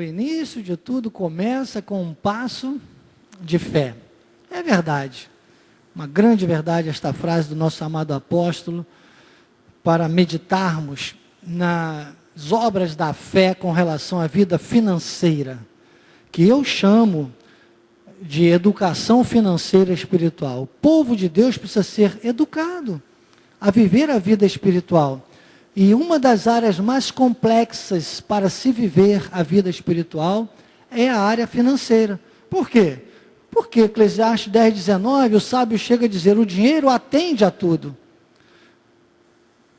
O início de tudo começa com um passo de fé. É verdade. Uma grande verdade esta frase do nosso amado apóstolo, para meditarmos nas obras da fé com relação à vida financeira, que eu chamo de educação financeira espiritual. O povo de Deus precisa ser educado a viver a vida espiritual. E uma das áreas mais complexas para se viver a vida espiritual é a área financeira. Por quê? Porque Eclesiastes 10:19, o sábio chega a dizer, o dinheiro atende a tudo.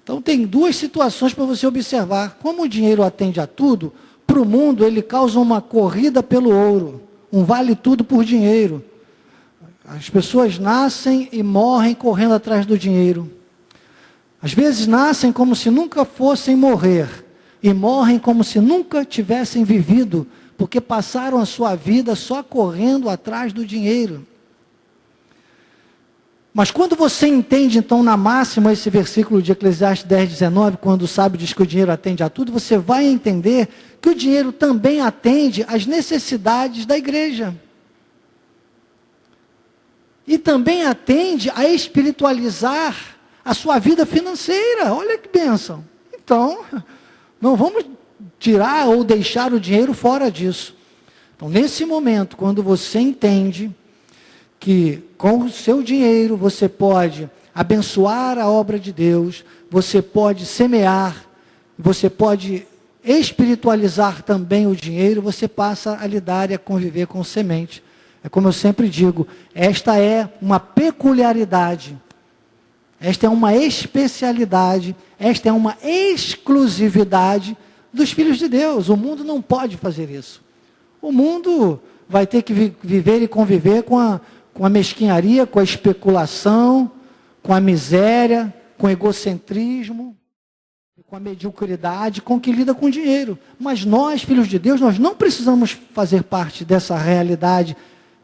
Então tem duas situações para você observar. Como o dinheiro atende a tudo, para o mundo ele causa uma corrida pelo ouro, um vale tudo por dinheiro. As pessoas nascem e morrem correndo atrás do dinheiro. Às vezes nascem como se nunca fossem morrer e morrem como se nunca tivessem vivido, porque passaram a sua vida só correndo atrás do dinheiro. Mas quando você entende então na máxima esse versículo de Eclesiastes 10:19, quando o sábio diz que o dinheiro atende a tudo, você vai entender que o dinheiro também atende às necessidades da igreja. E também atende a espiritualizar a sua vida financeira. Olha que bênção. Então, não vamos tirar ou deixar o dinheiro fora disso. Então, nesse momento, quando você entende que com o seu dinheiro você pode abençoar a obra de Deus, você pode semear, você pode espiritualizar também o dinheiro, você passa a lidar e a conviver com semente. É como eu sempre digo, esta é uma peculiaridade, esta é uma especialidade, esta é uma exclusividade dos filhos de Deus. O mundo não pode fazer isso. O mundo vai ter que viver e conviver com a mesquinharia, com a especulação, com a miséria, com o egocentrismo, com a mediocridade, com que lida com o dinheiro. Mas nós, filhos de Deus, nós não precisamos fazer parte dessa realidade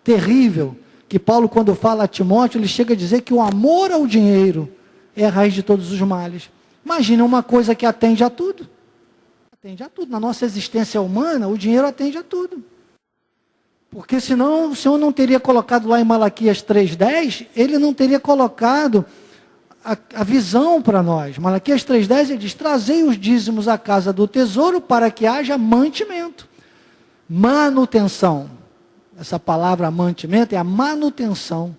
terrível, que Paulo, quando fala a Timóteo, ele chega a dizer que o amor ao dinheiro é a raiz de todos os males. Imagina uma coisa que atende a tudo. Atende a tudo. Na nossa existência humana, o dinheiro atende a tudo. Porque senão o Senhor não teria colocado lá em Malaquias 3:10, ele não teria colocado a visão para nós. Malaquias 3:10 ele diz, trazei os dízimos à casa do tesouro para que haja mantimento. Manutenção. Essa palavra mantimento é a manutenção.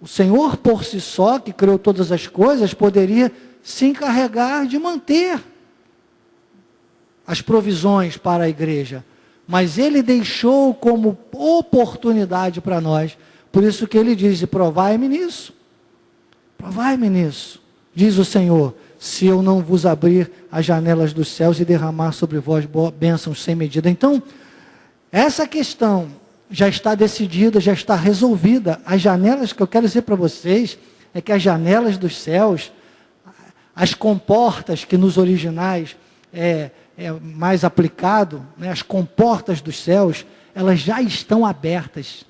O Senhor por si só, que criou todas as coisas, poderia se encarregar de manter as provisões para a igreja. Mas Ele deixou como oportunidade para nós. Por isso que Ele diz, provai-me nisso. Provai-me nisso, diz o Senhor, se eu não vos abrir as janelas dos céus e derramar sobre vós bênçãos sem medida. Então, essa questão já está decidida, já está resolvida. As janelas que eu quero dizer para vocês, é que as janelas dos céus, as comportas que nos originais é mais aplicado, né, as comportas dos céus, elas já estão abertas,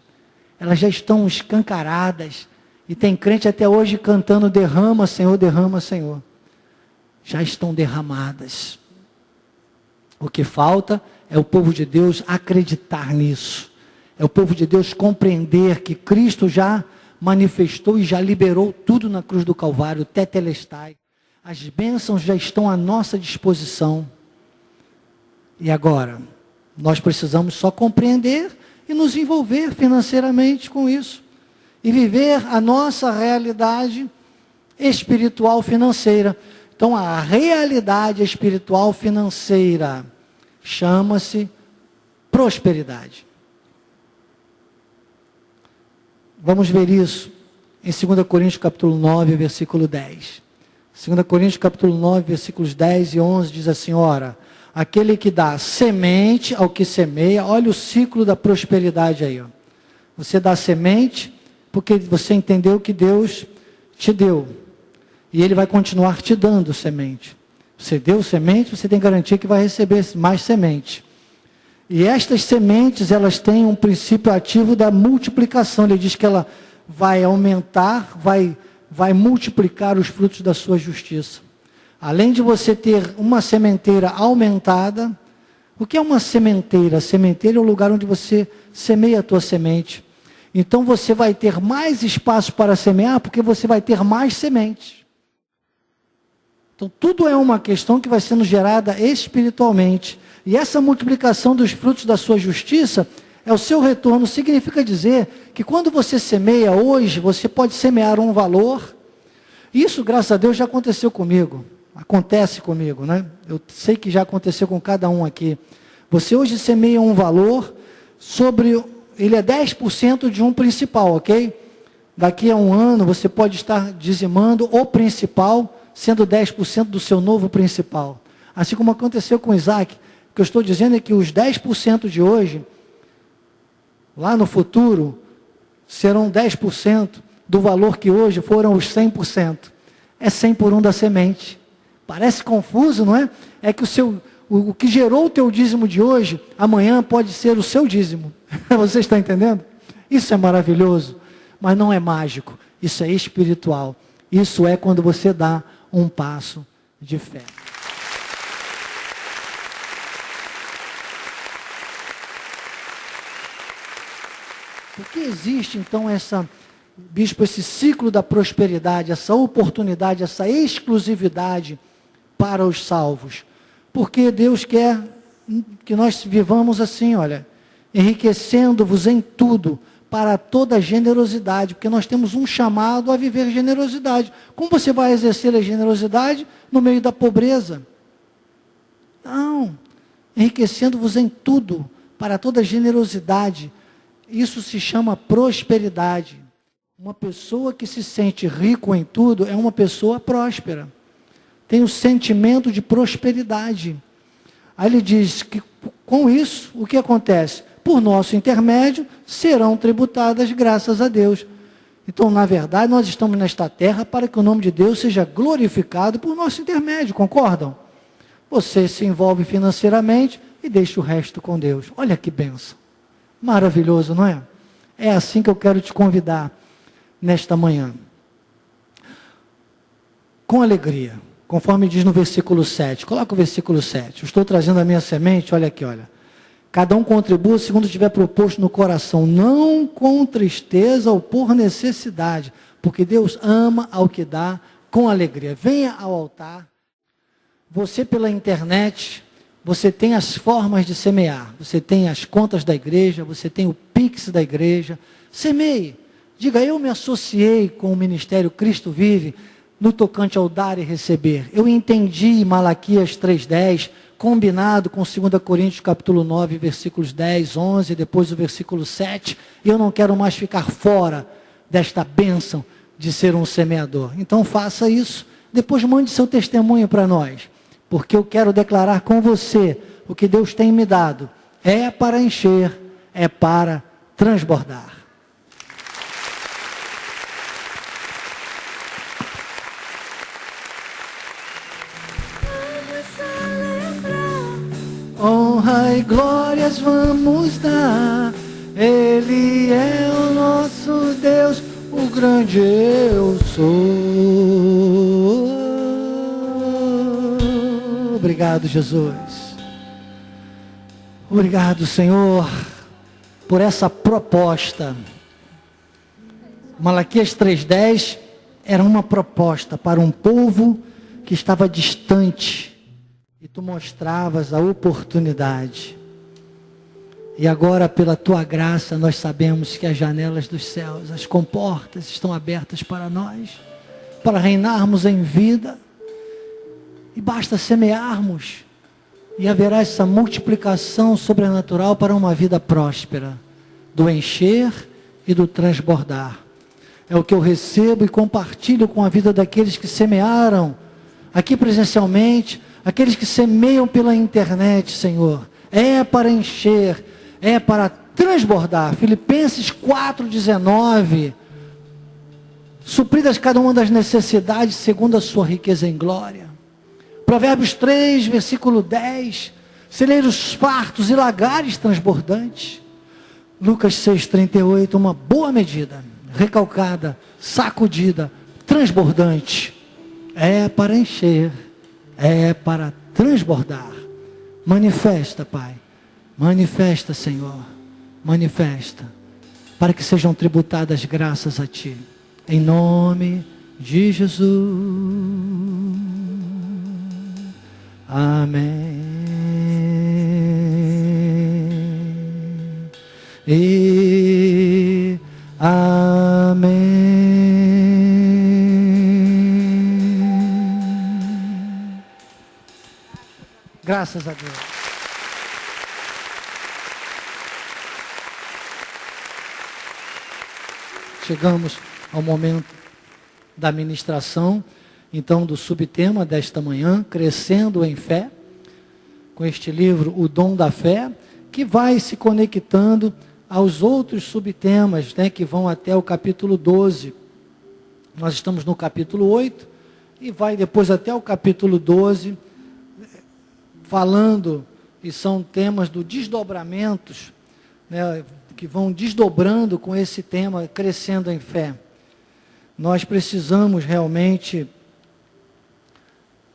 elas já estão escancaradas, e tem crente até hoje cantando, derrama Senhor, derrama Senhor. Já estão derramadas. O que falta é o povo de Deus acreditar nisso, é o povo de Deus compreender que Cristo já manifestou e já liberou tudo na cruz do Calvário, tetelestai. As bênçãos já estão à nossa disposição. E agora, nós precisamos só compreender e nos envolver financeiramente com isso. E viver a nossa realidade espiritual financeira. Então, a realidade espiritual financeira chama-se prosperidade. Vamos ver isso em 2 Coríntios capítulo 9, versículo 10. 2 Coríntios capítulo 9, versículos 10 e 11 diz assim, ora, aquele que dá semente ao que semeia, olha o ciclo da prosperidade aí. Ó. Você dá semente porque você entendeu que Deus te deu. E Ele vai continuar te dando semente. Você deu semente, você tem garantia que vai receber mais semente. E estas sementes, elas têm um princípio ativo da multiplicação. Ele diz que ela vai aumentar, vai multiplicar os frutos da sua justiça. Além de você ter uma sementeira aumentada, O que é uma sementeira? A sementeira é o lugar onde você semeia a tua semente. Então você vai ter mais espaço para semear, porque você vai ter mais sementes. Então tudo é uma questão que vai sendo gerada espiritualmente. E essa multiplicação dos frutos da sua justiça é o seu retorno. Significa dizer que quando você semeia hoje, você pode semear um valor. Isso, graças a Deus, já aconteceu comigo. Acontece comigo, né? Eu sei que já aconteceu com cada um aqui. Você hoje semeia um valor sobre... Ele é 10% de um principal, ok? Daqui a um ano, você pode estar dizimando o principal, sendo 10% do seu novo principal. Assim como aconteceu com Isaac. O que eu estou dizendo é que os 10% de hoje, lá no futuro, serão 10% do valor que hoje foram os 100%. É 100 por 1 da semente. Parece confuso, não é? É que o que gerou o teu dízimo de hoje, amanhã pode ser o seu dízimo. Você está entendendo? Isso é maravilhoso, mas não é mágico. Isso é espiritual. Isso é quando você dá um passo de fé. Por que existe então bispo, esse ciclo da prosperidade, essa oportunidade, essa exclusividade para os salvos? Porque Deus quer que nós vivamos assim, olha, enriquecendo-vos em tudo, para toda generosidade, porque nós temos um chamado a viver generosidade. Como você vai exercer a generosidade no meio da pobreza? Não, enriquecendo-vos em tudo, para toda generosidade. Isso se chama prosperidade. Uma pessoa que se sente rico em tudo é uma pessoa próspera. Tem o sentimento de prosperidade. Aí ele diz que com isso, o que acontece? Por nosso intermédio, serão tributadas graças a Deus. Então, na verdade, nós estamos nesta terra para que o nome de Deus seja glorificado por nosso intermédio, concordam? Você se envolve financeiramente e deixa o resto com Deus. Olha que bênção. Maravilhoso, não é? É assim que eu quero te convidar nesta manhã. Com alegria, conforme diz no versículo 7. Coloca o versículo 7. Eu estou trazendo a minha semente, olha aqui, olha. Cada um contribua segundo tiver proposto no coração, não com tristeza ou por necessidade, porque Deus ama ao que dá com alegria. Venha ao altar. Você pela internet, você tem as formas de semear. Você tem as contas da igreja, você tem o Pix da igreja. Semeie. Diga, eu me associei com o Ministério Cristo Vive no tocante ao dar e receber. Eu entendi Malaquias 3:10, combinado com 2 Coríntios capítulo 9, versículos 10, 11, depois o versículo 7, e eu não quero mais ficar fora desta bênção de ser um semeador. Então faça isso, depois mande seu testemunho para nós, porque eu quero declarar com você o que Deus tem me dado, é para encher, é para transbordar. Honra e glórias vamos dar, Ele é o nosso Deus, o grande eu sou. Obrigado, Jesus. Obrigado, Senhor, por essa proposta. Malaquias 3:10 era uma proposta para um povo que estava distante. E tu mostravas a oportunidade. E agora, pela tua graça, nós sabemos que as janelas dos céus, as comportas estão abertas para nós, para reinarmos em vida. E basta semearmos, e haverá essa multiplicação sobrenatural para uma vida próspera, do encher e do transbordar. É o que eu recebo e compartilho com a vida daqueles que semearam, aqui presencialmente, aqueles que semeiam pela internet, Senhor. É para encher, é para transbordar. Filipenses 4:19. Supridas cada uma das necessidades segundo a sua riqueza em glória. Provérbios 3, versículo 10. Celeiros fartos e lagares transbordantes. Lucas 6:38. Uma boa medida, recalcada, sacudida, transbordante. É para encher, é para transbordar. Manifesta, Pai. Manifesta, Senhor. Manifesta. Para que sejam tributadas graças a Ti. Em nome de Jesus. Amém. E amém. Graças a Deus. Chegamos ao momento da ministração, então, do subtema desta manhã, Crescendo em Fé, com este livro, O Dom da Fé, que vai se conectando aos outros subtemas, né, que vão até o capítulo 12. Nós estamos no capítulo 8, e vai depois até o capítulo 12, falando, e são temas do desdobramentos, né, que vão desdobrando com esse tema, Crescendo em Fé. Nós precisamos realmente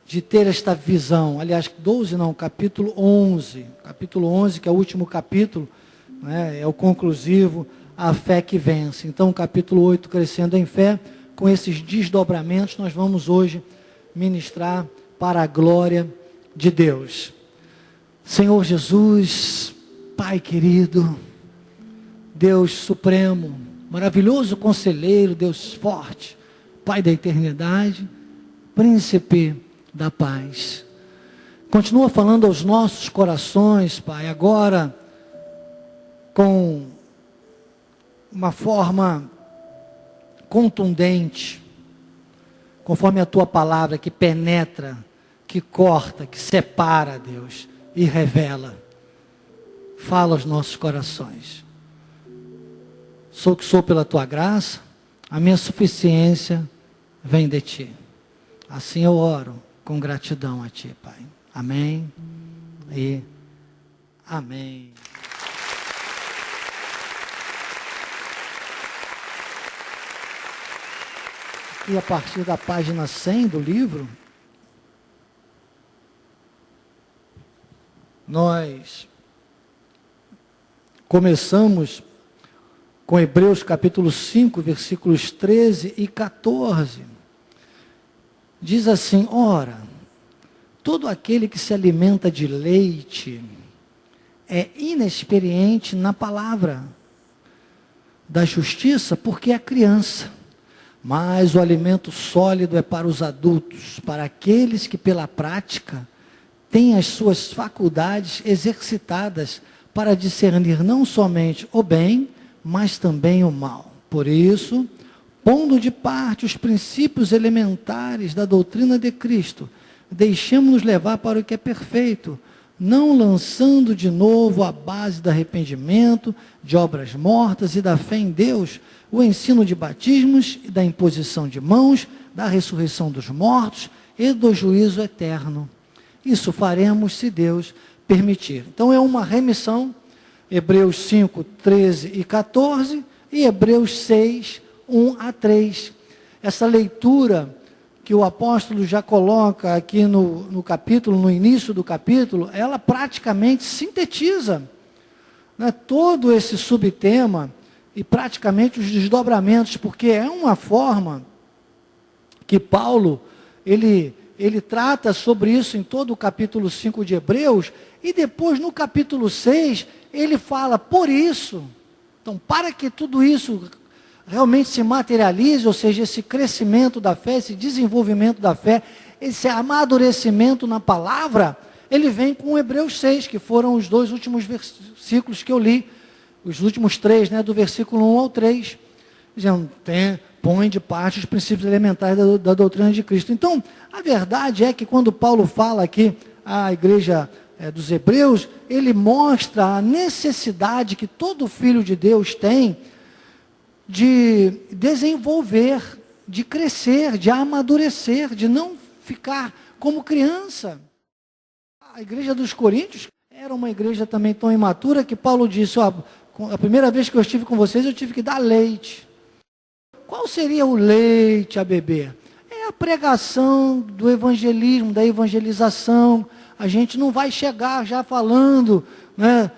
de ter esta visão. Aliás, 12 não, capítulo 11. Capítulo 11, que é o último capítulo, né, é o conclusivo, a fé que vence. Então, capítulo 8, Crescendo em Fé, com esses desdobramentos, nós vamos hoje ministrar para a glória de Deus. Senhor Jesus, Pai querido, Deus supremo, maravilhoso conselheiro, Deus forte, Pai da eternidade, príncipe da paz. Continua falando aos nossos corações, Pai, agora com uma forma contundente, conforme a Tua palavra que penetra, que corta, que separa, Deus, e revela. Fala aos nossos corações. Sou que sou pela Tua graça, a minha suficiência vem de Ti. Assim eu oro com gratidão a Ti, Pai. Amém e amém. E a partir da página 100 do livro, nós começamos com Hebreus capítulo 5, versículos 13 e 14. Diz assim: ora, todo aquele que se alimenta de leite é inexperiente na palavra da justiça, porque é criança. Mas o alimento sólido é para os adultos, para aqueles que pela prática têm as suas faculdades exercitadas para discernir não somente o bem, mas também o mal. Por isso, pondo de parte os princípios elementares da doutrina de Cristo, deixemos-nos levar para o que é perfeito, não lançando de novo a base do arrependimento, de obras mortas e da fé em Deus, o ensino de batismos e da imposição de mãos, da ressurreição dos mortos e do juízo eterno. Isso faremos se Deus permitir. Então é uma remissão, Hebreus 5, 13 e 14 e Hebreus 6, 1 a 3. Essa leitura que o apóstolo já coloca aqui no capítulo, no início do capítulo, ela praticamente sintetiza, né, todo esse subtema e praticamente os desdobramentos, porque é uma forma que Paulo, ele trata sobre isso em todo o capítulo 5 de Hebreus, e depois no capítulo 6, ele fala, por isso, então para que tudo isso realmente se materialize, ou seja, esse crescimento da fé, esse desenvolvimento da fé, esse amadurecimento na palavra, ele vem com Hebreus 6, que foram os dois últimos versículos que eu li, os últimos três, né, do versículo 1 ao 3, dizendo, põe de parte os princípios elementares da doutrina de Cristo. Então, a verdade é que quando Paulo fala aqui à igreja dos Hebreus, ele mostra a necessidade que todo filho de Deus tem de desenvolver, de crescer, de amadurecer, de não ficar como criança. A igreja dos Coríntios era uma igreja também tão imatura que Paulo disse, ó, a primeira vez que eu estive com vocês, eu tive que dar leite. Qual seria o leite a beber? É a pregação do evangelismo, da evangelização, a gente não vai chegar já falando, né,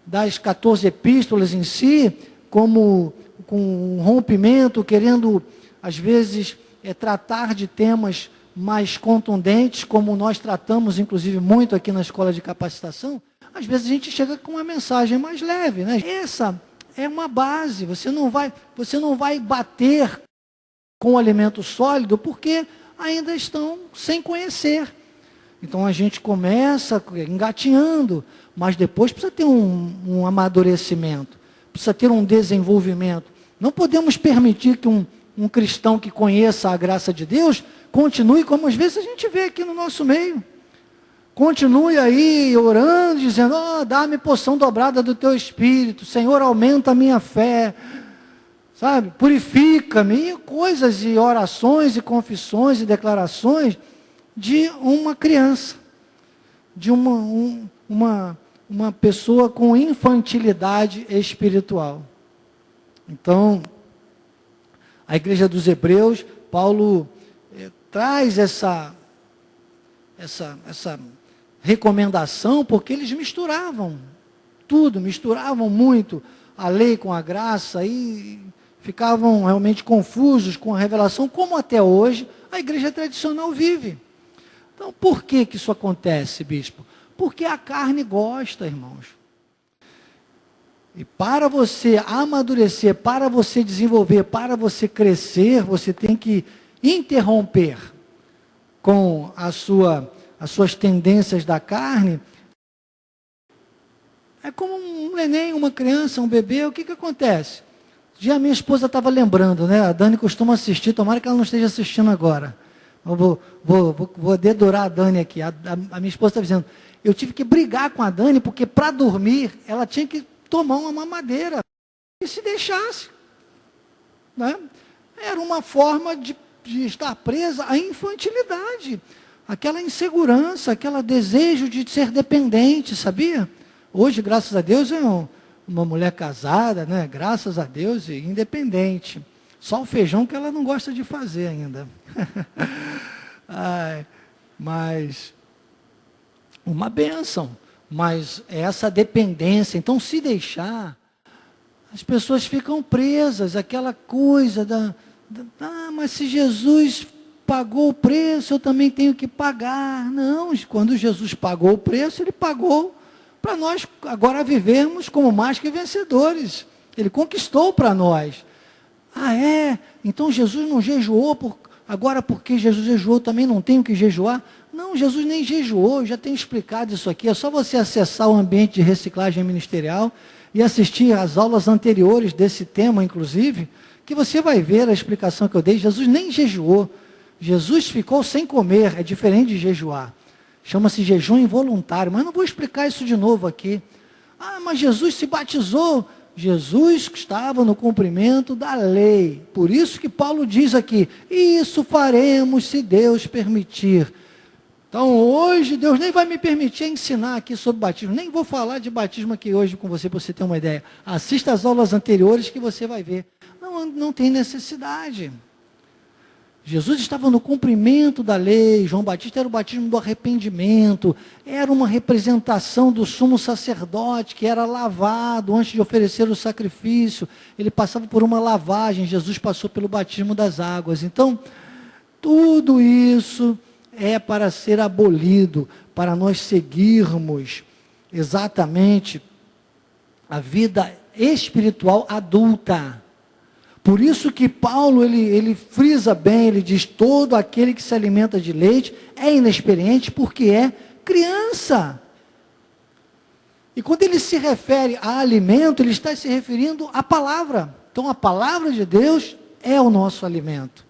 das 14 epístolas em si, como com um rompimento, querendo, às vezes, tratar de temas mais contundentes, como nós tratamos, inclusive, muito aqui na escola de capacitação. Às vezes a gente chega com uma mensagem mais leve, né? Essa é uma base, você não vai bater com o alimento sólido, porque ainda estão sem conhecer. Então a gente começa engatinhando, mas depois precisa ter um amadurecimento, precisa ter um desenvolvimento. Não podemos permitir que um cristão que conheça a graça de Deus continue como às vezes a gente vê aqui no nosso meio. Continue aí orando, dizendo, dá-me porção dobrada do teu Espírito, Senhor, aumenta a minha fé, sabe, purifica-me, coisas e orações e confissões e declarações de uma criança, de uma pessoa com infantilidade espiritual. Então, a igreja dos Hebreus, Paulo traz essa recomendação, porque eles misturavam tudo, misturavam muito a lei com a graça e ficavam realmente confusos com a revelação, como até hoje a igreja tradicional vive. Então, por que isso acontece, bispo? Porque a carne gosta, irmãos. E para você amadurecer, para você desenvolver, para você crescer, você tem que interromper com as suas tendências da carne. É como um neném, uma criança, um bebê, o que acontece? Um dia a minha esposa estava lembrando, né? A Dani costuma assistir, tomara que ela não esteja assistindo agora. Eu vou dedurar a Dani aqui. A minha esposa está dizendo, eu tive que brigar com a Dani, porque para dormir, ela tinha que tomar uma mamadeira. E se deixasse, né? Era uma forma de estar presa à infantilidade. Aquela insegurança, aquele desejo de ser dependente, sabia? Hoje, graças a Deus, é uma mulher casada, né? Graças a Deus, e independente. Só o feijão que ela não gosta de fazer ainda. Mas, uma bênção. Mas essa dependência, então se deixar, as pessoas ficam presas, aquela coisa mas se Jesus pagou o preço, eu também tenho que pagar. Não, quando Jesus pagou o preço, Ele pagou para nós agora vivermos como mais que vencedores. Ele conquistou para nós. Então Jesus não jejuou, agora porque Jesus jejuou, também não tenho que jejuar? Não, Jesus nem jejuou, eu já tenho explicado isso aqui. É só você acessar o ambiente de reciclagem ministerial e assistir às aulas anteriores desse tema, inclusive, que você vai ver a explicação que eu dei. Jesus nem jejuou. Jesus ficou sem comer, é diferente de jejuar. Chama-se jejum involuntário, mas não vou explicar isso de novo aqui. Mas Jesus se batizou. Jesus estava no cumprimento da lei. Por isso que Paulo diz aqui, isso faremos se Deus permitir. Então hoje Deus nem vai me permitir ensinar aqui sobre batismo. Nem vou falar de batismo aqui hoje com você, para você ter uma ideia. Assista as aulas anteriores que você vai ver. Não tem necessidade. Jesus estava no cumprimento da lei. João Batista era o batismo do arrependimento, era uma representação do sumo sacerdote, que era lavado antes de oferecer o sacrifício, ele passava por uma lavagem, Jesus passou pelo batismo das águas. Então, tudo isso é para ser abolido, para nós seguirmos exatamente a vida espiritual adulta. Por isso que Paulo, ele frisa bem, ele diz, todo aquele que se alimenta de leite é inexperiente porque é criança. E quando ele se refere a alimento, ele está se referindo à palavra. Então a palavra de Deus é o nosso alimento.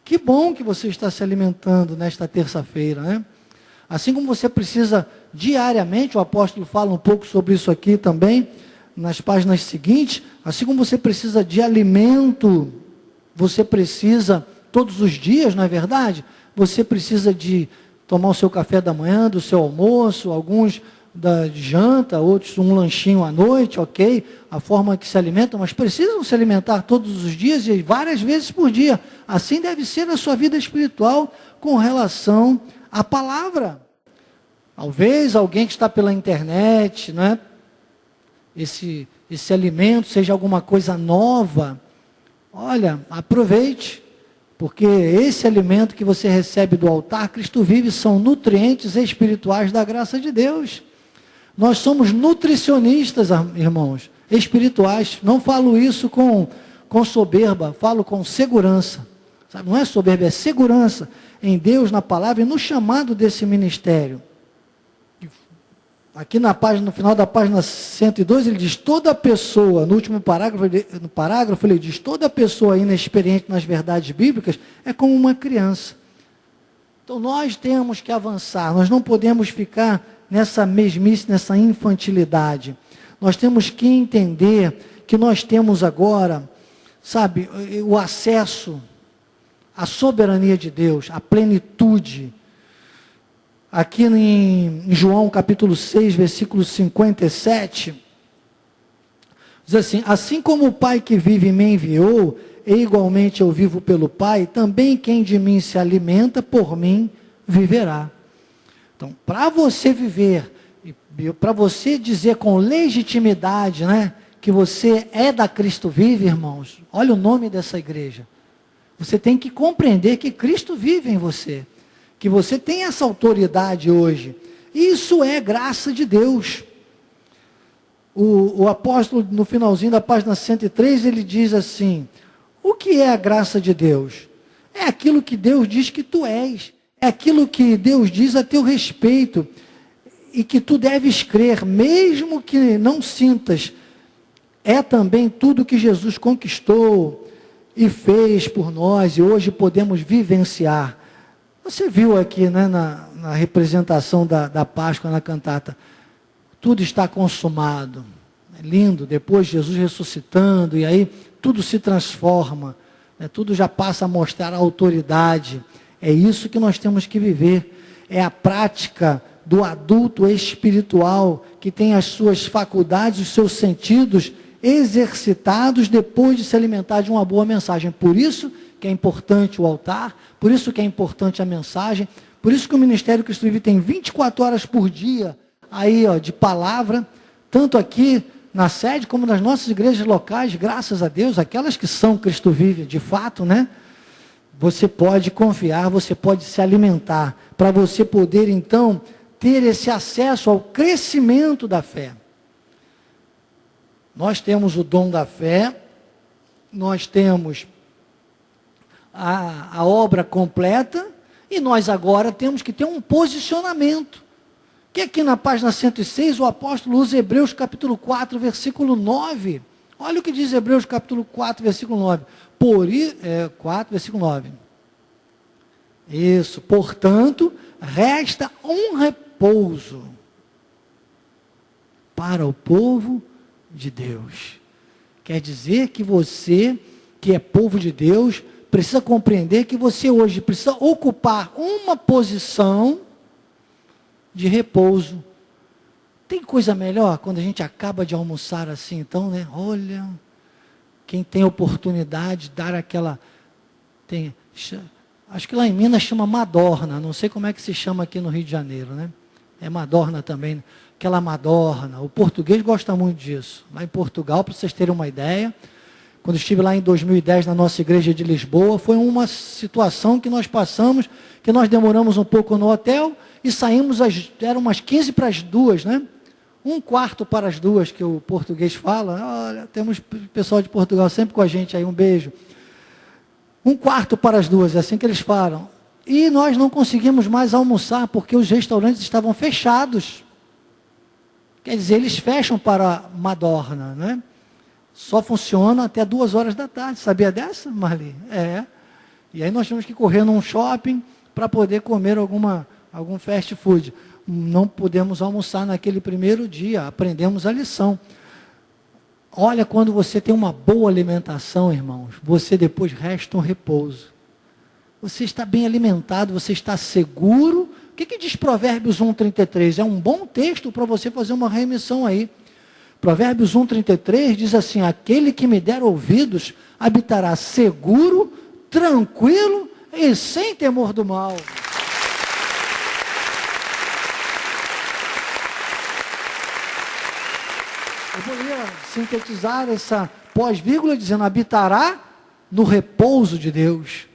Que bom que você está se alimentando nesta terça-feira, né? Assim como você precisa diariamente, o apóstolo fala um pouco sobre isso aqui também, nas páginas seguintes, assim como você precisa de alimento, você precisa todos os dias, não é verdade? Você precisa de tomar o seu café da manhã, do seu almoço, alguns da janta, outros um lanchinho à noite, ok? A forma que se alimentam, mas precisam se alimentar todos os dias e várias vezes por dia. Assim deve ser a sua vida espiritual com relação à palavra. Talvez alguém que está pela internet, não é? Esse alimento seja alguma coisa nova. Olha, aproveite, porque esse alimento que você recebe do altar, Cristo vive, são nutrientes espirituais da graça de Deus. Nós somos nutricionistas, irmãos, espirituais. Não falo isso com soberba, falo com segurança. Sabe? Não é soberba, é segurança em Deus, na palavra e no chamado desse ministério. Aqui no final da página 102, ele diz, toda pessoa, no último parágrafo, ele diz, toda pessoa inexperiente nas verdades bíblicas é como uma criança. Então nós temos que avançar, nós não podemos ficar nessa mesmice, nessa infantilidade. Nós temos que entender que nós temos agora, sabe, o acesso à soberania de Deus, à plenitude. Aqui em João capítulo 6, versículo 57, diz assim, assim como o Pai que vive me enviou, e igualmente eu vivo pelo Pai, também quem de mim se alimenta, por mim viverá. Então, para você viver, para você dizer com legitimidade, né, que você é da Cristo Vive, irmãos, olha o nome dessa igreja, você tem que compreender que Cristo vive em você, que você tem essa autoridade hoje. Isso é graça de Deus. O apóstolo, no finalzinho da página 103, ele diz assim, o que é a graça de Deus? É aquilo que Deus diz que tu és, é aquilo que Deus diz a teu respeito, e que tu deves crer, mesmo que não sintas. É também tudo que Jesus conquistou e fez por nós, e hoje podemos vivenciar. Você viu aqui, né, na representação da Páscoa, na cantata, tudo está consumado. É lindo, depois Jesus ressuscitando, e aí tudo se transforma, né, tudo já passa a mostrar a autoridade. É isso que nós temos que viver. É a prática do adulto espiritual, que tem as suas faculdades, os seus sentidos exercitados depois de se alimentar de uma boa mensagem. Por isso que é importante o altar, por isso que é importante a mensagem, por isso que o Ministério Cristo Vive tem 24 horas por dia aí, ó, de palavra, tanto aqui na sede como nas nossas igrejas locais, graças a Deus, aquelas que são Cristo Vive de fato, né? Você pode confiar, você pode se alimentar, para você poder então ter esse acesso ao crescimento da fé. Nós temos o dom da fé, nós temos a obra completa, e nós agora temos que ter um posicionamento, que aqui na página 106 o apóstolo usa Hebreus capítulo 4, versículo 9, olha o que diz Hebreus capítulo 4, versículo 9, 4, versículo 9, isso, portanto, resta um repouso para o povo de Deus. Quer dizer que você, que é povo de Deus, precisa compreender que você hoje precisa ocupar uma posição de repouso. Tem coisa melhor quando a gente acaba de almoçar assim, então, né? Olha, quem tem oportunidade de dar aquela... acho que lá em Minas chama madorna, não sei como é que se chama aqui no Rio de Janeiro, né? É madorna também, aquela madorna. O português gosta muito disso. Lá em Portugal, para vocês terem uma ideia, quando estive lá em 2010 na nossa igreja de Lisboa, foi uma situação que nós passamos, que nós demoramos um pouco no hotel e saímos, eram umas 15 para as 2, né? 1/4 para as 2, que o português fala. Olha, temos pessoal de Portugal sempre com a gente aí, um beijo. 1/4 para as 2, é assim que eles falam. E nós não conseguimos mais almoçar, porque os restaurantes estavam fechados. Quer dizer, eles fecham para madorna, né? Só funciona até 2 horas da tarde. Sabia dessa, Marli? É. E aí nós temos que correr num shopping para poder comer algum fast food. Não podemos almoçar naquele primeiro dia. Aprendemos a lição. Olha, quando você tem uma boa alimentação, irmãos, você depois resta um repouso. Você está bem alimentado, você está seguro. O que diz Provérbios 1,33? É um bom texto para você fazer uma remissão aí. Provérbios 1,33 diz assim, aquele que me der ouvidos habitará seguro, tranquilo e sem temor do mal. Eu poderia sintetizar essa pós-vírgula dizendo: habitará no repouso de Deus.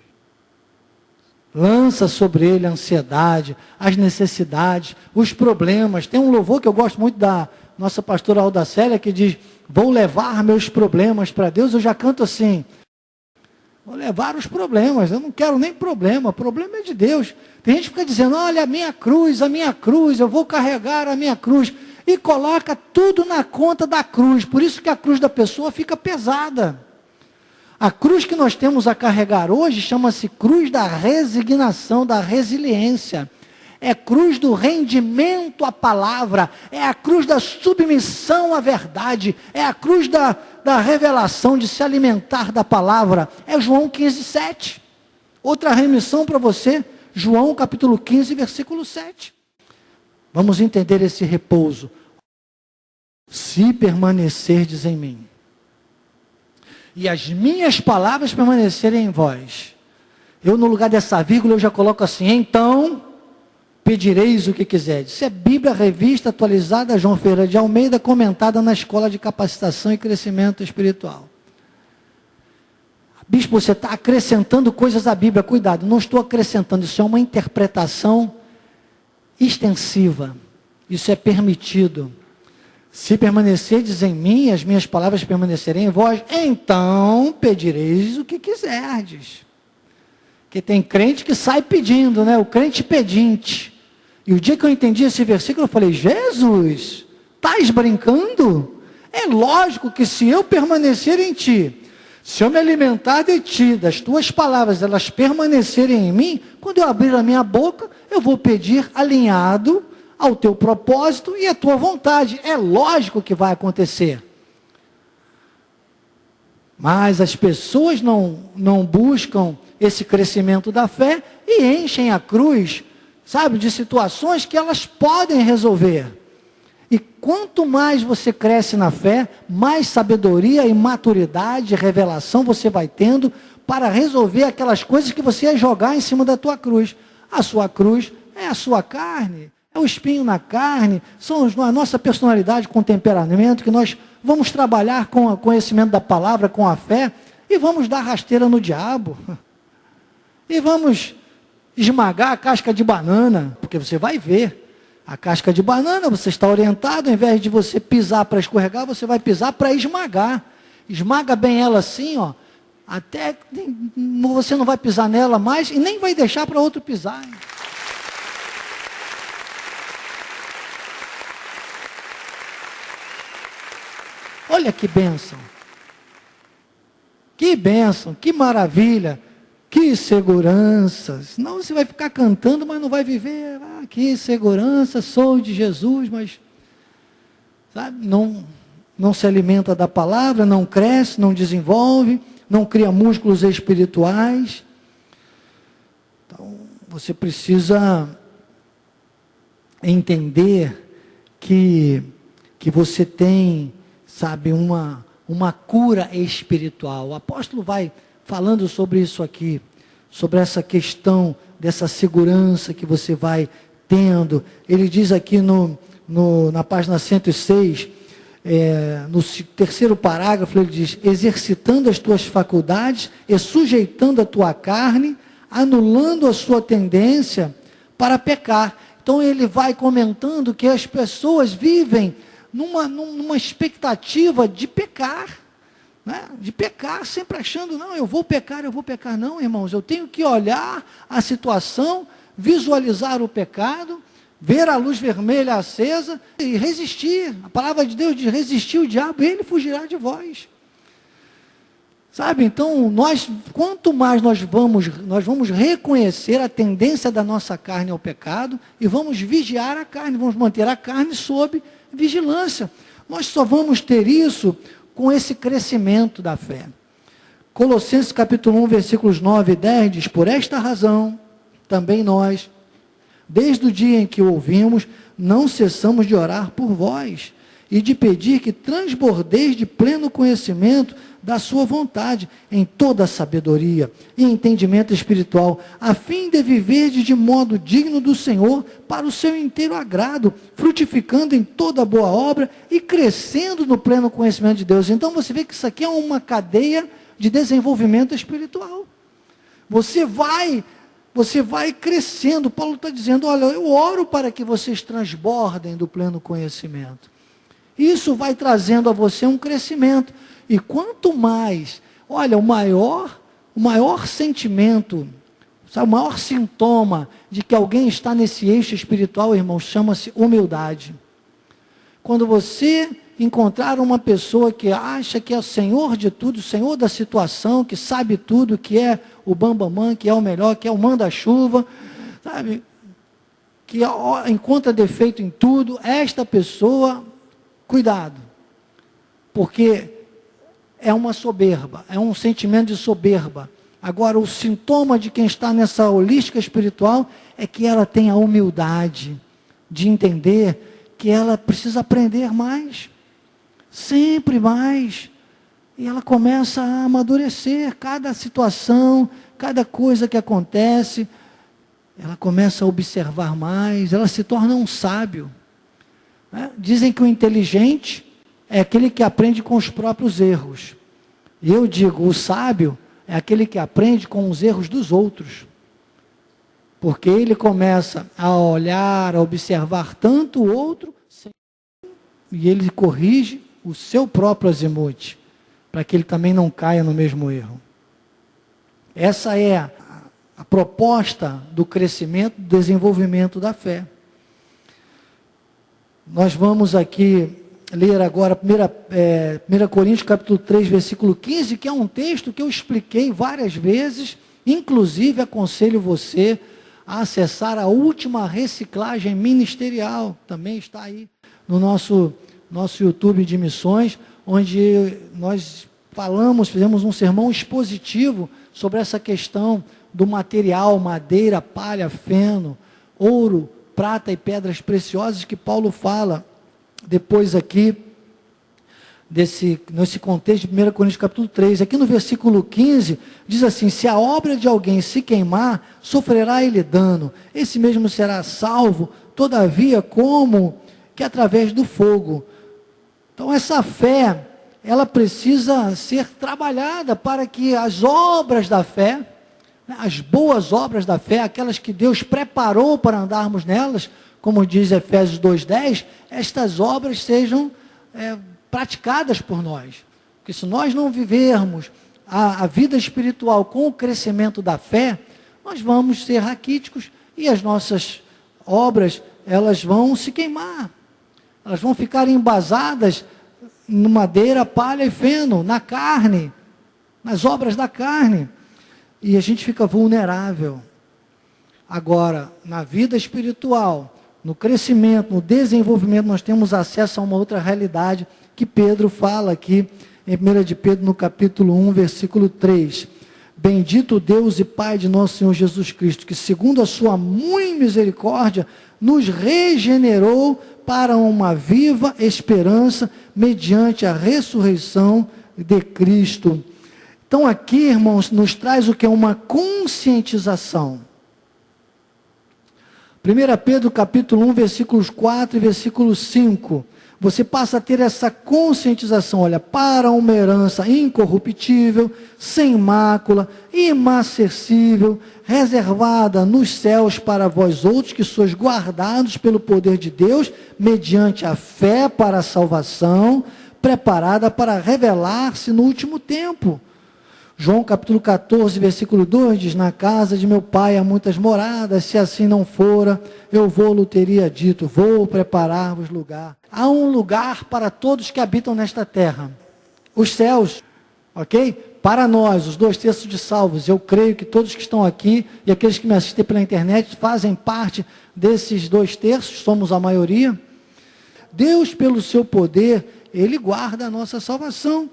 Lança sobre ele a ansiedade, as necessidades, os problemas. Tem um louvor que eu gosto muito da nossa pastora Aldacélia, que diz: vou levar meus problemas para Deus. Eu já canto assim: vou levar os problemas, eu não quero nem problema, o problema é de Deus. Tem gente que fica dizendo: olha, a minha cruz, eu vou carregar a minha cruz. E coloca tudo na conta da cruz. Por isso que a cruz da pessoa fica pesada. A cruz que nós temos a carregar hoje chama-se cruz da resignação, da resiliência. É cruz do rendimento à palavra. É a cruz da submissão à verdade. É a cruz da revelação, de se alimentar da palavra. É João 15:7. Outra remissão para você, João capítulo 15, versículo 7. Vamos entender esse repouso. Se permanecerdes em mim, e as minhas palavras permanecerem em vós. Eu, no lugar dessa vírgula, eu já coloco assim: então pedireis o que quiserdes. Isso é Bíblia Revista Atualizada, João Ferreira de Almeida, comentada na Escola de Capacitação e Crescimento Espiritual. Bispo, você está acrescentando coisas à Bíblia. Cuidado, não estou acrescentando, isso é uma interpretação extensiva. Isso é permitido. Se permanecerdes em mim, as minhas palavras permanecerem em vós, então pedireis o que quiserdes. Porque tem crente que sai pedindo, né? O crente pedinte. E o dia que eu entendi esse versículo, eu falei: Jesus, estás brincando? É lógico que se eu permanecer em ti, se eu me alimentar de ti, das tuas palavras, elas permanecerem em mim, quando eu abrir a minha boca, eu vou pedir alinhado ao teu propósito e à tua vontade. É lógico que vai acontecer. Mas as pessoas não buscam esse crescimento da fé e enchem a cruz, sabe, de situações que elas podem resolver. E quanto mais você cresce na fé, mais sabedoria e maturidade, revelação você vai tendo para resolver aquelas coisas que você ia jogar em cima da tua cruz. A sua cruz é a sua carne, é o espinho na carne, são a nossa personalidade com temperamento, que nós vamos trabalhar com o conhecimento da palavra, com a fé, e vamos dar rasteira no diabo. E vamos esmagar a casca de banana, porque você vai ver. A casca de banana, você está orientado, ao invés de você pisar para escorregar, você vai pisar para esmagar. Esmaga bem ela assim, ó, até você não vai pisar nela mais e nem vai deixar para outro pisar. Olha que bênção. Que bênção, que maravilha. Que segurança. Senão você vai ficar cantando, mas não vai viver. Ah, que segurança, sou de Jesus, mas sabe, não se alimenta da palavra, não cresce, não desenvolve, não cria músculos espirituais. Então, você precisa entender que você tem, sabe, uma cura espiritual. O apóstolo vai falando sobre isso aqui, sobre essa questão dessa segurança que você vai tendo. Ele diz aqui na página 106, no terceiro parágrafo, ele diz: exercitando as tuas faculdades e sujeitando a tua carne, anulando a sua tendência para pecar. Então ele vai comentando que as pessoas vivem numa expectativa de pecar. Né? De pecar, sempre achando: não, eu vou pecar. Não, irmãos, eu tenho que olhar a situação, visualizar o pecado, ver a luz vermelha acesa e resistir. A palavra de Deus diz: resistir o diabo e ele fugirá de vós. Sabe, então, quanto mais nós vamos reconhecer a tendência da nossa carne ao pecado e vamos vigiar a carne, vamos manter a carne sob vigilância. Nós só vamos ter isso com esse crescimento da fé. Colossenses capítulo 1, versículos 9 e 10 diz: por esta razão, também nós, desde o dia em que o ouvimos, não cessamos de orar por vós, e de pedir que transbordeis de pleno conhecimento da sua vontade, em toda sabedoria e entendimento espiritual, a fim de viver de modo digno do Senhor, para o seu inteiro agrado, frutificando em toda boa obra e crescendo no pleno conhecimento de Deus. Então você vê que isso aqui é uma cadeia de desenvolvimento espiritual. Você vai crescendo. Paulo está dizendo, olha, eu oro para que vocês transbordem do pleno conhecimento. Isso vai trazendo a você um crescimento. E quanto mais, olha, o maior sentimento, sabe, o maior sintoma de que alguém está nesse eixo espiritual, irmão, chama-se humildade. Quando você encontrar uma pessoa que acha que é o senhor de tudo, o senhor da situação, que sabe tudo, que é o bambamã, que é o melhor, que é o manda-chuva, sabe, que encontra defeito em tudo, esta pessoa, cuidado, porque é uma soberba, é um sentimento de soberba. Agora, o sintoma de quem está nessa holística espiritual é que ela tem a humildade de entender que ela precisa aprender mais, sempre mais, e ela começa a amadurecer. Cada situação, cada coisa que acontece, ela começa a observar mais, ela se torna um sábio. Dizem que o inteligente é aquele que aprende com os próprios erros. E eu digo, o sábio é aquele que aprende com os erros dos outros. Porque ele começa a olhar, a observar tanto o outro, e ele corrige o seu próprio azimuth, para que ele também não caia no mesmo erro. Essa é a proposta do crescimento, do desenvolvimento da fé. Nós vamos aqui ler agora 1 Coríntios capítulo 3, versículo 15, que é um texto que eu expliquei várias vezes, inclusive aconselho você a acessar a última reciclagem ministerial, também está aí no nosso YouTube de missões, onde nós fizemos um sermão expositivo sobre essa questão do material, madeira, palha, feno, ouro, prata e pedras preciosas, que Paulo fala depois aqui, nesse contexto de 1 Coríntios capítulo 3, aqui no versículo 15, diz assim, se a obra de alguém se queimar, sofrerá ele dano, esse mesmo será salvo, todavia como que através do fogo. Então essa fé, ela precisa ser trabalhada para que as obras da fé, as boas obras da fé, aquelas que Deus preparou para andarmos nelas, como diz Efésios 2:10, estas obras sejam praticadas por nós. Porque se nós não vivermos a vida espiritual com o crescimento da fé, nós vamos ser raquíticos e as nossas obras, elas vão se queimar. Elas vão ficar embasadas no madeira, palha e feno, na carne, nas obras da carne. E a gente fica vulnerável. Agora, na vida espiritual, no crescimento, no desenvolvimento, nós temos acesso a uma outra realidade que Pedro fala aqui, em 1 de Pedro, no capítulo 1, versículo 3. Bendito Deus e Pai de nosso Senhor Jesus Cristo, que segundo a sua muito misericórdia, nos regenerou para uma viva esperança, mediante a ressurreição de Cristo. Então aqui, irmãos, nos traz o que é uma conscientização. 1 Pedro capítulo 1, versículos 4 e versículo 5. Você passa a ter essa conscientização, olha, para uma herança incorruptível, sem mácula, imacessível, reservada nos céus para vós outros, que sois guardados pelo poder de Deus, mediante a fé para a salvação, preparada para revelar-se no último tempo. João capítulo 14, versículo 2, diz, na casa de meu pai há muitas moradas, se assim não fora, eu vou-lhe teria dito, vou preparar-vos lugar. Há um lugar para todos que habitam nesta terra, os céus, ok? Para nós, os 2/3 de salvos, eu creio que todos que estão aqui, e aqueles que me assistem pela internet, fazem parte desses 2/3, somos a maioria. Deus, pelo seu poder, Ele guarda a nossa salvação.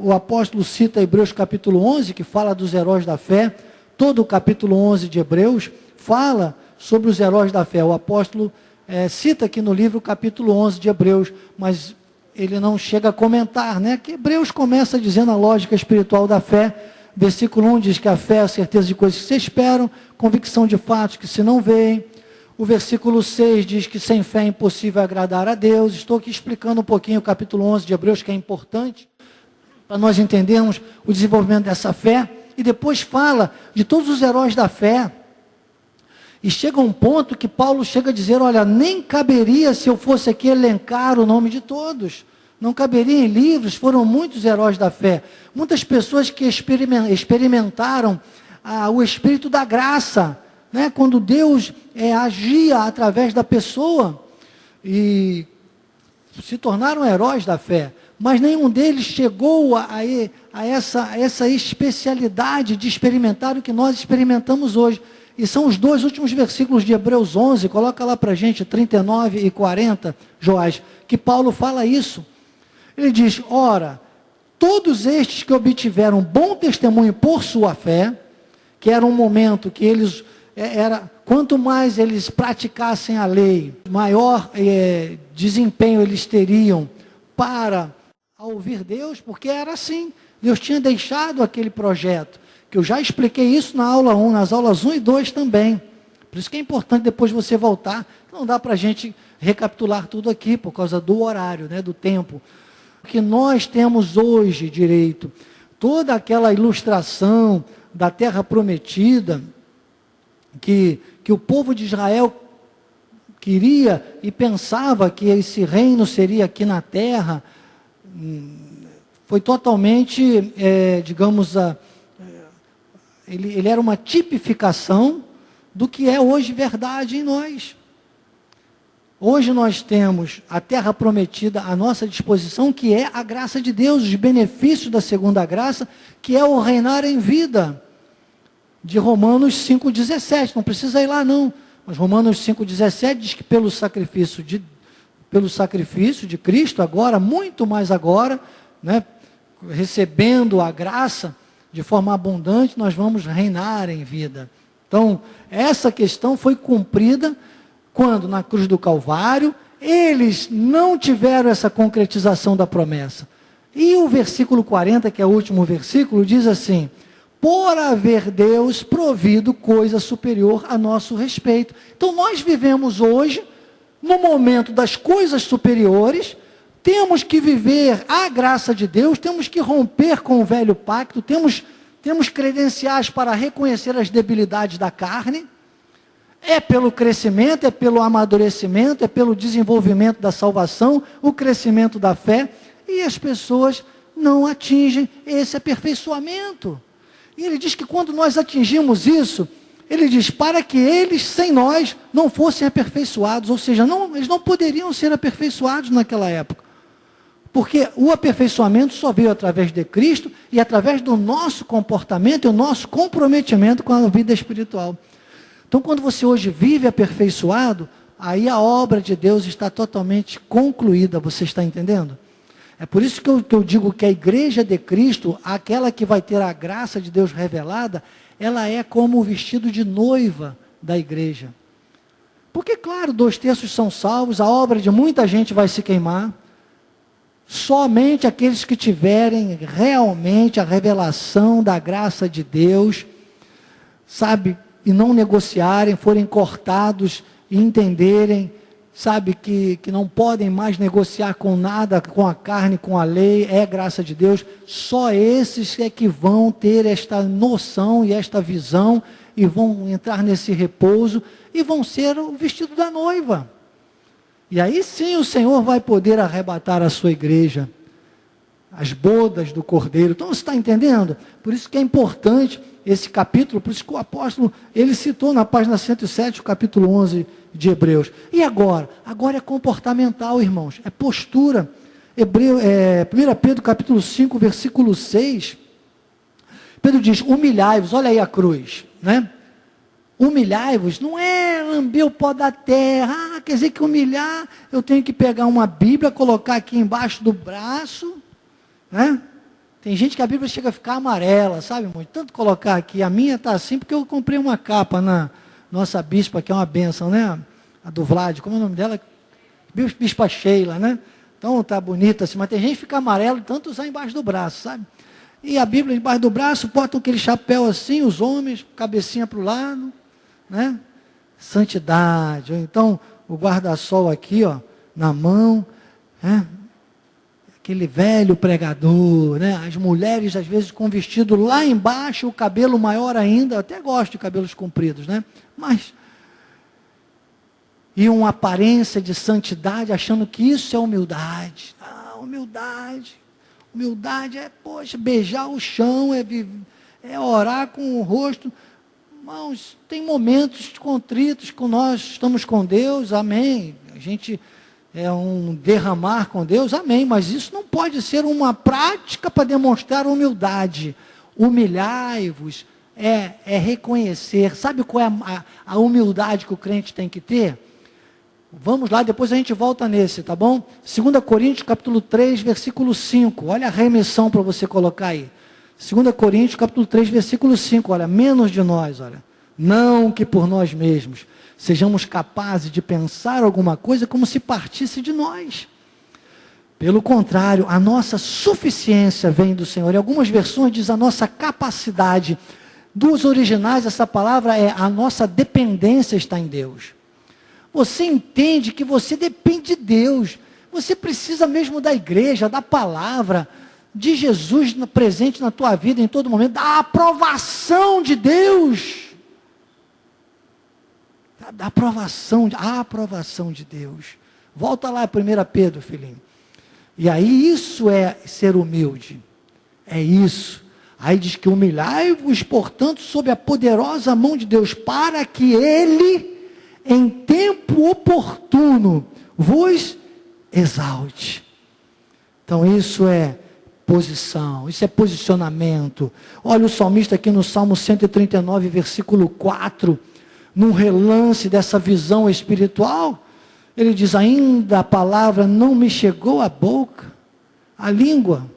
O apóstolo cita Hebreus capítulo 11, que fala dos heróis da fé. Todo o capítulo 11 de Hebreus fala sobre os heróis da fé. O apóstolo cita aqui no livro o capítulo 11 de Hebreus, mas ele não chega a comentar, né? Que Hebreus começa dizendo a lógica espiritual da fé. Versículo 1 diz que a fé é a certeza de coisas que se esperam, convicção de fatos que se não veem. O versículo 6 diz que sem fé é impossível agradar a Deus. Estou aqui explicando um pouquinho o capítulo 11 de Hebreus, que é importante para nós entendermos o desenvolvimento dessa fé. E depois fala de todos os heróis da fé. E chega um ponto que Paulo chega a dizer, olha, nem caberia se eu fosse aqui elencar o nome de todos. Não caberia em livros, foram muitos heróis da fé. Muitas pessoas que experimentaram o Espírito da graça, né? Quando Deus agia através da pessoa e se tornaram heróis da fé. Mas nenhum deles chegou a essa especialidade de experimentar o que nós experimentamos hoje. E são os dois últimos versículos de Hebreus 11, coloca lá para a gente, 39 e 40, Joás, que Paulo fala isso. Ele diz, ora, todos estes que obtiveram bom testemunho por sua fé, que era um momento que eles, quanto mais eles praticassem a lei, maior desempenho eles teriam para ouvir Deus, porque era assim, Deus tinha deixado aquele projeto, que eu já expliquei isso na aula 1, nas aulas 1 e 2 também, por isso que é importante depois você voltar, não dá para a gente recapitular tudo aqui, por causa do horário, né, do tempo, que nós temos hoje direito, toda aquela ilustração da terra prometida, que o povo de Israel queria e pensava que esse reino seria aqui na terra, foi totalmente, ele era uma tipificação do que é hoje verdade em nós. Hoje nós temos a terra prometida à nossa disposição, que é a graça de Deus, os benefícios da segunda graça, que é o reinar em vida, de Romanos 5,17, não precisa ir lá não, mas Romanos 5,17 diz que pelo sacrifício de Cristo, agora, muito mais agora, né, recebendo a graça de forma abundante, nós vamos reinar em vida. Então, essa questão foi cumprida quando na cruz do Calvário, eles não tiveram essa concretização da promessa. E o versículo 40, que é o último versículo, diz assim, por haver Deus provido coisa superior a nosso respeito. Então nós vivemos hoje, no momento das coisas superiores, temos que viver a graça de Deus, temos que romper com o velho pacto, temos credenciais para reconhecer as debilidades da carne, é pelo crescimento, é pelo amadurecimento, é pelo desenvolvimento da salvação, o crescimento da fé, e as pessoas não atingem esse aperfeiçoamento. E ele diz que quando nós atingimos isso, ele diz, para que eles, sem nós, não fossem aperfeiçoados, ou seja, eles não poderiam ser aperfeiçoados naquela época. Porque o aperfeiçoamento só veio através de Cristo e através do nosso comportamento e o nosso comprometimento com a vida espiritual. Então, quando você hoje vive aperfeiçoado, aí a obra de Deus está totalmente concluída, você está entendendo? É por isso que eu digo que a igreja de Cristo, aquela que vai ter a graça de Deus revelada, ela é como o vestido de noiva da igreja. Porque, claro, 2/3 são salvos, a obra de muita gente vai se queimar, somente aqueles que tiverem realmente a revelação da graça de Deus, sabe, e não negociarem, forem cortados e entenderem, sabe, que não podem mais negociar com nada, com a carne, com a lei, é graça de Deus, só esses é que vão ter esta noção e esta visão, e vão entrar nesse repouso, e vão ser o vestido da noiva. E aí sim o Senhor vai poder arrebatar a sua igreja, as bodas do Cordeiro. Então você está entendendo? Por isso que é importante esse capítulo, por isso que o apóstolo, ele citou na página 107, o capítulo 11 de Hebreus. E agora? Agora é comportamental, irmãos, é postura. 1 Pedro capítulo 5, versículo 6, Pedro diz, humilhai-vos, olha aí a cruz, né? Humilhai-vos, não é lamber o pó da terra, quer dizer que humilhar, eu tenho que pegar uma Bíblia, colocar aqui embaixo do braço, né? Tem gente que a Bíblia chega a ficar amarela, sabe, irmão? Tanto colocar aqui, a minha está assim, porque eu comprei uma capa na nossa bispa, que é uma bênção, né? A do Vlad, como é o nome dela? Bispa Sheila, né? Então tá bonito assim, mas tem gente que fica amarelo, tanto usar embaixo do braço, sabe? E a Bíblia embaixo do braço, botam aquele chapéu assim, os homens, cabecinha para o lado, né? Santidade. Ou então o guarda-sol aqui, ó, na mão, né? Aquele velho pregador, né? As mulheres às vezes com vestido lá embaixo, o cabelo maior ainda. Eu até gosto de cabelos compridos, né? Mas e uma aparência de santidade, achando que isso é humildade. Ah, humildade. Humildade é, poxa, beijar o chão, é orar com o rosto. Irmãos, tem momentos contritos que nós estamos com Deus, amém. A gente é um derramar com Deus, amém. Mas isso não pode ser uma prática para demonstrar humildade. Humilhai-vos é reconhecer. Sabe qual é a humildade que o crente tem que ter? Vamos lá, depois a gente volta nesse, tá bom? 2 Coríntios capítulo 3, versículo 5. Olha a remissão para você colocar aí. 2 Coríntios capítulo 3, versículo 5. Olha, menos de nós, olha. Não que por nós mesmos sejamos capazes de pensar alguma coisa como se partisse de nós. Pelo contrário, a nossa suficiência vem do Senhor. Em algumas versões diz a nossa capacidade. Dos originais, essa palavra é a nossa dependência está em Deus. Você entende que você depende de Deus. Você precisa mesmo da igreja, da palavra, de Jesus presente na tua vida em todo momento, da aprovação de Deus. Da aprovação de Deus. Volta lá, 1 Pedro, filhinho. E aí isso é ser humilde. É isso. Aí diz que humilhai-vos, portanto, sob a poderosa mão de Deus, para que Ele, em tempo oportuno, vos exalte. Então isso é posição, isso é posicionamento. Olha o salmista aqui no Salmo 139, versículo 4, num relance dessa visão espiritual, ele diz, ainda a palavra não me chegou à boca, à língua,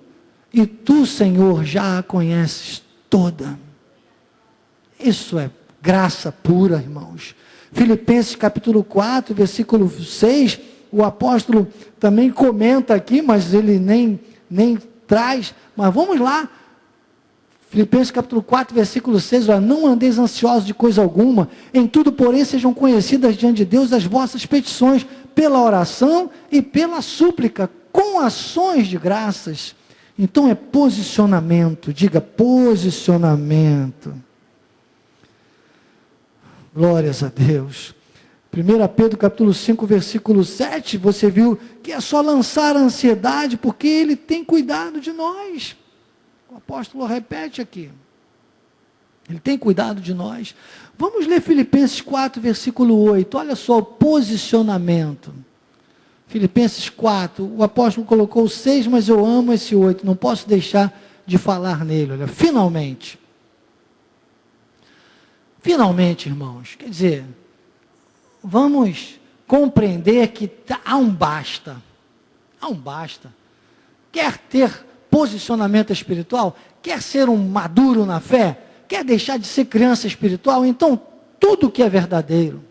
e tu, Senhor, já a conheces toda. Isso é graça pura, irmãos. Filipenses capítulo 4, versículo 6, o apóstolo também comenta aqui, mas ele nem traz, mas vamos lá, Filipenses capítulo 4, versículo 6, olha, não andeis ansiosos de coisa alguma, em tudo, porém, sejam conhecidas diante de Deus as vossas petições, pela oração e pela súplica, com ações de graças. Então é posicionamento, diga posicionamento. Glórias a Deus. 1 Pedro capítulo 5, versículo 7, você viu que é só lançar a ansiedade, porque Ele tem cuidado de nós. O apóstolo repete aqui. Ele tem cuidado de nós. Vamos ler Filipenses 4, versículo 8. Olha só o posicionamento. Filipenses 4, o apóstolo colocou 6, mas eu amo esse 8. Não posso deixar de falar nele. Olha, finalmente. Finalmente, irmãos, quer dizer, vamos compreender que há um basta. Há um basta. Quer ter posicionamento espiritual? Quer ser um maduro na fé? Quer deixar de ser criança espiritual? Então, tudo que é verdadeiro.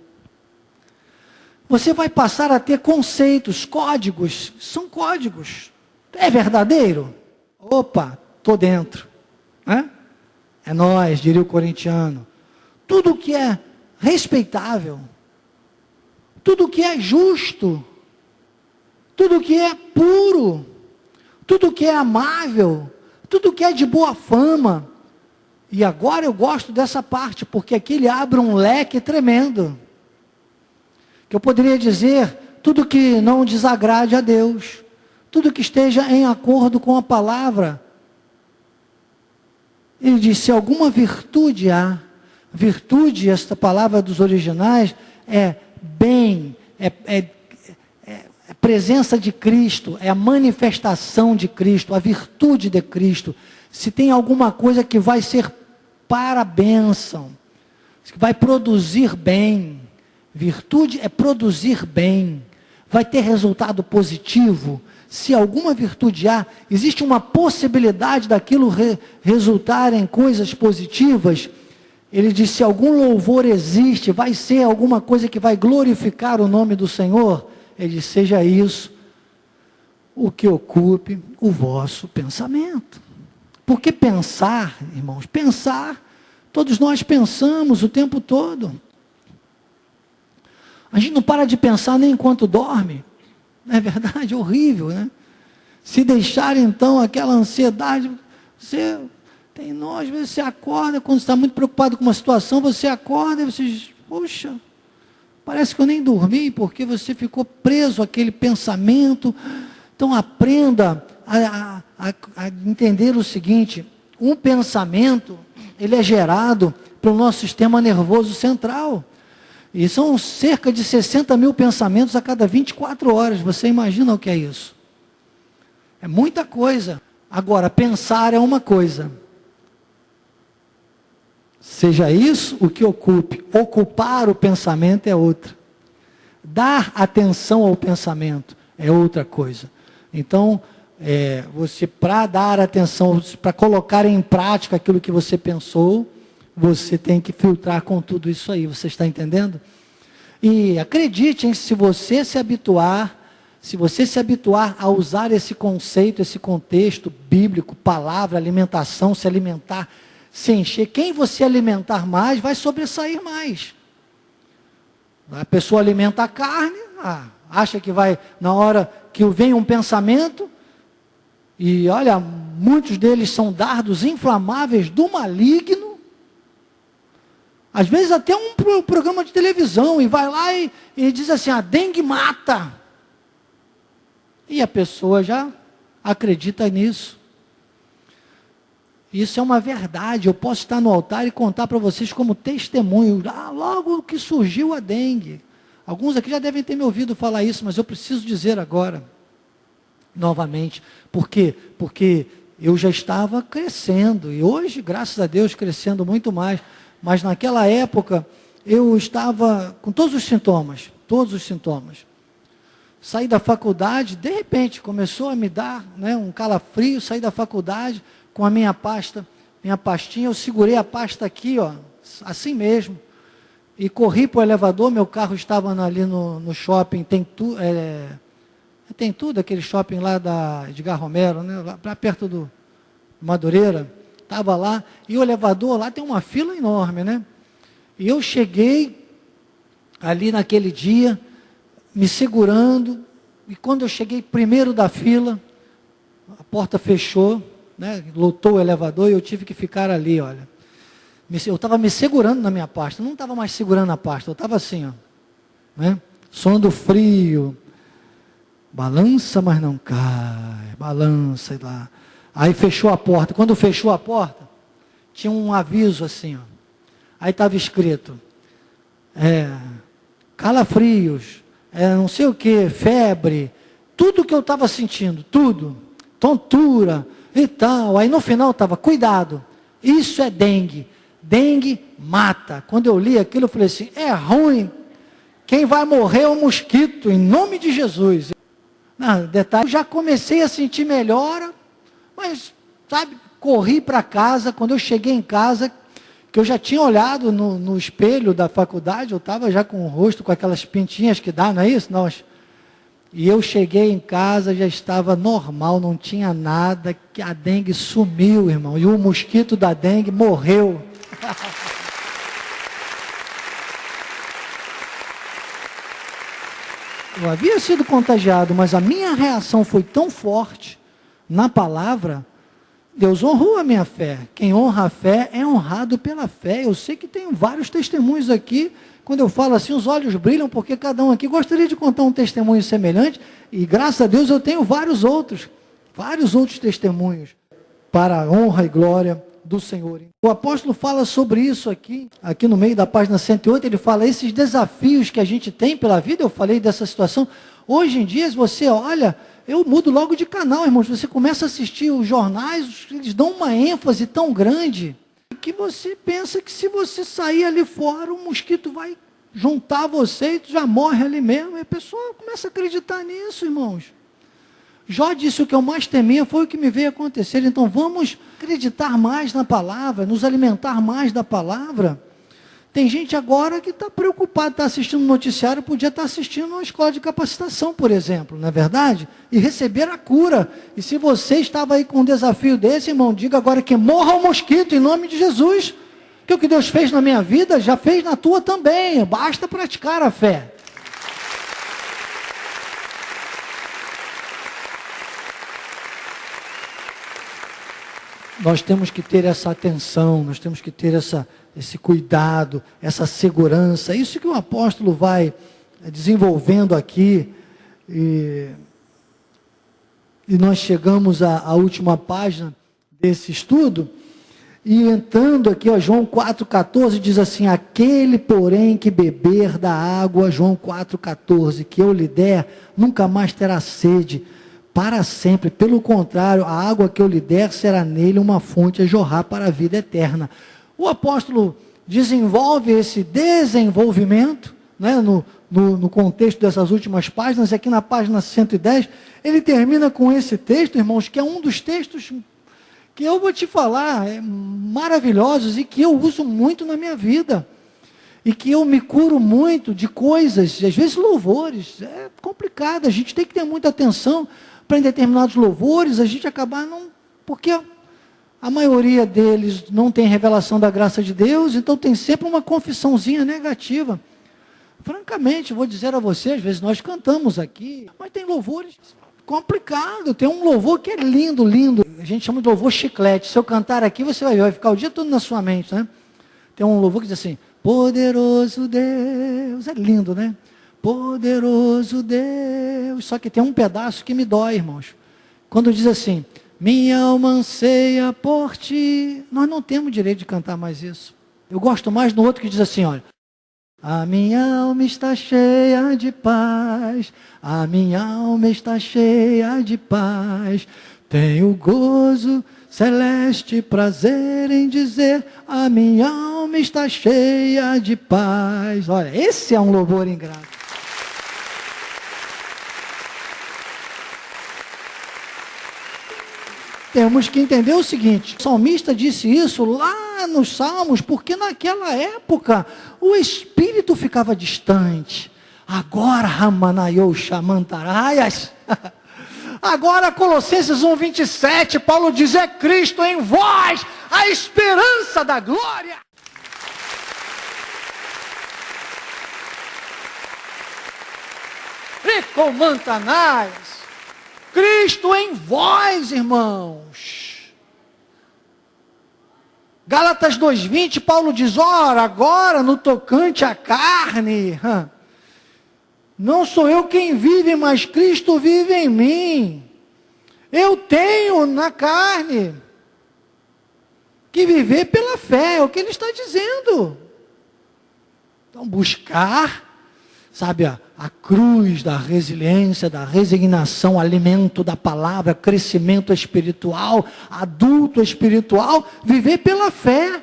Você vai passar a ter conceitos, códigos. São códigos. É verdadeiro? Opa, estou dentro. É nós, diria o corintiano. Tudo que é respeitável, tudo que é justo, tudo que é puro, tudo que é amável, tudo que é de boa fama. E agora eu gosto dessa parte, porque aqui ele abre um leque tremendo. Que eu poderia dizer, tudo que não desagrade a Deus, tudo que esteja em acordo com a palavra. Ele diz, se alguma virtude há, virtude, esta palavra dos originais, é bem, é presença de Cristo, é a manifestação de Cristo, a virtude de Cristo. Se tem alguma coisa que vai ser para a bênção, que vai produzir bem, virtude é produzir bem, vai ter resultado positivo. Se alguma virtude há, existe uma possibilidade daquilo resultar em coisas positivas. Ele diz, se algum louvor existe, vai ser alguma coisa que vai glorificar o nome do Senhor. Ele diz, seja isso. o que ocupe o vosso pensamento. Porque pensar, irmãos, pensar, todos nós pensamos o tempo todo. A gente não para de pensar nem enquanto dorme. Não é verdade? Horrível, né? Se deixar então aquela ansiedade, você tem nós, você acorda, quando está muito preocupado com uma situação, você acorda e você diz, poxa, parece que eu nem dormi, porque você ficou preso àquele pensamento. Então aprenda a entender o seguinte, um pensamento, ele é gerado pelo nosso sistema nervoso central. E são cerca de 60 mil pensamentos a cada 24 horas. Você imagina o que é isso? É muita coisa. Agora, pensar é uma coisa. Seja isso o que ocupe. Ocupar o pensamento é outra. Dar atenção ao pensamento é outra coisa. Então, você, para dar atenção, para colocar em prática aquilo que você pensou, você tem que filtrar com tudo isso aí. Você está entendendo? E acredite, se você se habituar a usar esse conceito, esse contexto bíblico, palavra, alimentação, se alimentar, se encher, quem você alimentar mais, vai sobressair mais. A pessoa alimenta a carne, acha que vai, na hora que vem um pensamento, e olha, muitos deles são dardos inflamáveis do maligno, às vezes até um programa de televisão, e vai lá e diz assim, a dengue mata. E a pessoa já acredita nisso. Isso é uma verdade, eu posso estar no altar e contar para vocês como testemunho, logo que surgiu a dengue. Alguns aqui já devem ter me ouvido falar isso, mas eu preciso dizer agora, novamente. Por quê? Porque eu já estava crescendo, e hoje, graças a Deus, crescendo muito mais. Mas naquela época, eu estava com todos os sintomas. Saí da faculdade, de repente, começou a me dar um calafrio, saí da faculdade com a minha pastinha, eu segurei a pasta aqui, assim mesmo, e corri para o elevador, meu carro estava ali no shopping, tem tudo, aquele shopping lá da Edgar Romero, lá perto do Madureira. Estava lá, e o elevador lá tem uma fila enorme, né? E eu cheguei ali naquele dia, me segurando, e quando eu cheguei primeiro da fila, a porta fechou, lotou o elevador, e eu tive que ficar ali, olha. Eu estava me segurando na minha pasta, eu não estava mais segurando a pasta, eu estava assim, suando frio, balança, mas não cai, balança, e lá. Aí fechou a porta. Quando fechou a porta, tinha um aviso assim, aí estava escrito, calafrios, não sei o que, febre, tudo que eu estava sentindo, tudo, tontura e tal. Aí no final estava, cuidado, isso é dengue mata. Quando eu li aquilo, eu falei assim, é ruim, quem vai morrer é o mosquito, em nome de Jesus. Detalhe, eu já comecei a sentir melhora, mas, sabe, corri para casa. Quando eu cheguei em casa, que eu já tinha olhado no espelho da faculdade, eu estava já com o rosto, com aquelas pintinhas que dá, não é isso? E eu cheguei em casa, já estava normal, não tinha nada, que a dengue sumiu, irmão, e o mosquito da dengue morreu. Eu havia sido contagiado, mas a minha reação foi tão forte, na palavra, Deus honrou a minha fé. Quem honra a fé é honrado pela fé. Eu sei que tem vários testemunhos aqui. Quando eu falo assim, os olhos brilham, porque cada um aqui gostaria de contar um testemunho semelhante. E graças a Deus eu tenho vários outros testemunhos, para a honra e glória do Senhor. O apóstolo fala sobre isso aqui no meio da página 108, ele fala, esses desafios que a gente tem pela vida, eu falei dessa situação. Hoje em dia, você olha, eu mudo logo de canal, irmãos. Você começa a assistir os jornais, eles dão uma ênfase tão grande, que você pensa que se você sair ali fora, o mosquito vai juntar você e tu já morre ali mesmo. E a pessoa começa a acreditar nisso, irmãos. Jó disse, o que eu mais temia foi o que me veio acontecer. Então vamos acreditar mais na palavra, nos alimentar mais da palavra. Tem gente agora que está preocupada, está assistindo o noticiário, podia estar assistindo uma escola de capacitação, por exemplo, não é verdade? E receber a cura. E se você estava aí com um desafio desse, irmão, diga agora que morra o mosquito, em nome de Jesus. Porque o que Deus fez na minha vida, já fez na tua também. Basta praticar a fé. Nós temos que ter essa atenção, nós temos que ter esse cuidado, essa segurança. Isso que o apóstolo vai desenvolvendo aqui. E nós chegamos à última página desse estudo. E entrando aqui, ó, João 4,14 diz assim: aquele, porém, que beber da água, João 4,14, que eu lhe der, nunca mais terá sede para sempre. Pelo contrário, a água que eu lhe der será nele uma fonte a jorrar para a vida eterna. O apóstolo desenvolve esse desenvolvimento, né, no contexto dessas últimas páginas. Aqui na página 110, ele termina com esse texto, irmãos, que é um dos textos que eu vou te falar, maravilhosos, e que eu uso muito na minha vida. E que eu me curo muito de coisas, às vezes louvores. É complicado, a gente tem que ter muita atenção para em determinados louvores a gente acabar não... Porque a maioria deles não tem revelação da graça de Deus, então tem sempre uma confissãozinha negativa. Francamente, vou dizer a você, às vezes nós cantamos aqui, mas tem louvores complicados. Tem um louvor que é lindo, lindo. A gente chama de louvor chiclete. Se eu cantar aqui, você vai ficar o dia todo na sua mente, né? Tem um louvor que diz assim: poderoso Deus. É lindo, né? Poderoso Deus. Só que tem um pedaço que me dói, irmãos. Quando diz assim: minha alma anseia por ti. Nós não temos direito de cantar mais isso. Eu gosto mais no outro que diz assim, olha: a minha alma está cheia de paz, a minha alma está cheia de paz, tenho gozo, celeste prazer em dizer, a minha alma está cheia de paz. Olha, esse é um louvor ingrato. Temos que entender o seguinte: o salmista disse isso lá nos Salmos, porque naquela época o espírito ficava distante. Agora, Ramanayou Shamantaraias, agora Colossenses 1,27, Paulo diz: é Cristo em vós, a esperança da glória. Recomantanais. Cristo em vós, irmãos. Gálatas 2,20, Paulo diz: ora, agora no tocante à carne, não sou eu quem vive, mas Cristo vive em mim. Eu tenho na carne que viver pela fé, é o que ele está dizendo. Então, buscar, sabe, a cruz da resiliência, da resignação, alimento da palavra, crescimento espiritual, adulto espiritual, viver pela fé.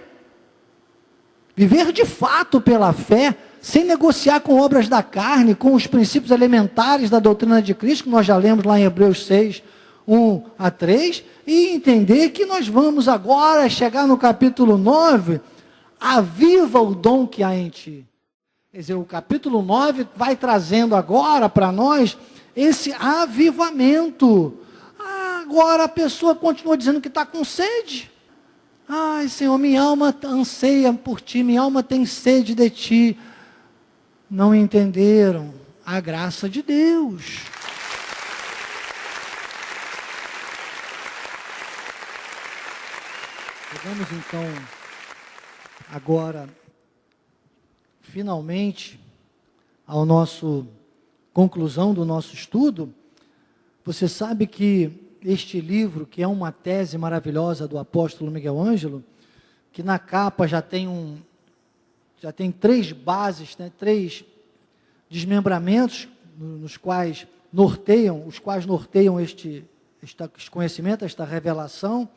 Viver de fato pela fé, sem negociar com obras da carne, com os princípios elementares da doutrina de Cristo, que nós já lemos lá em Hebreus 6, 1-3, e entender que nós vamos agora chegar no capítulo 9, aviva o dom que há em ti. Quer dizer, o capítulo 9 vai trazendo agora para nós esse avivamento. Agora a pessoa continua dizendo que está com sede. Ai, Senhor, minha alma anseia por ti, minha alma tem sede de ti. Não entenderam a graça de Deus. Chegamos então agora finalmente a conclusão do nosso estudo. Você sabe que este livro, que é uma tese maravilhosa do apóstolo Miguel Ângelo, que na capa já tem três bases, né, 3 desmembramentos os quais norteiam este conhecimento, esta revelação.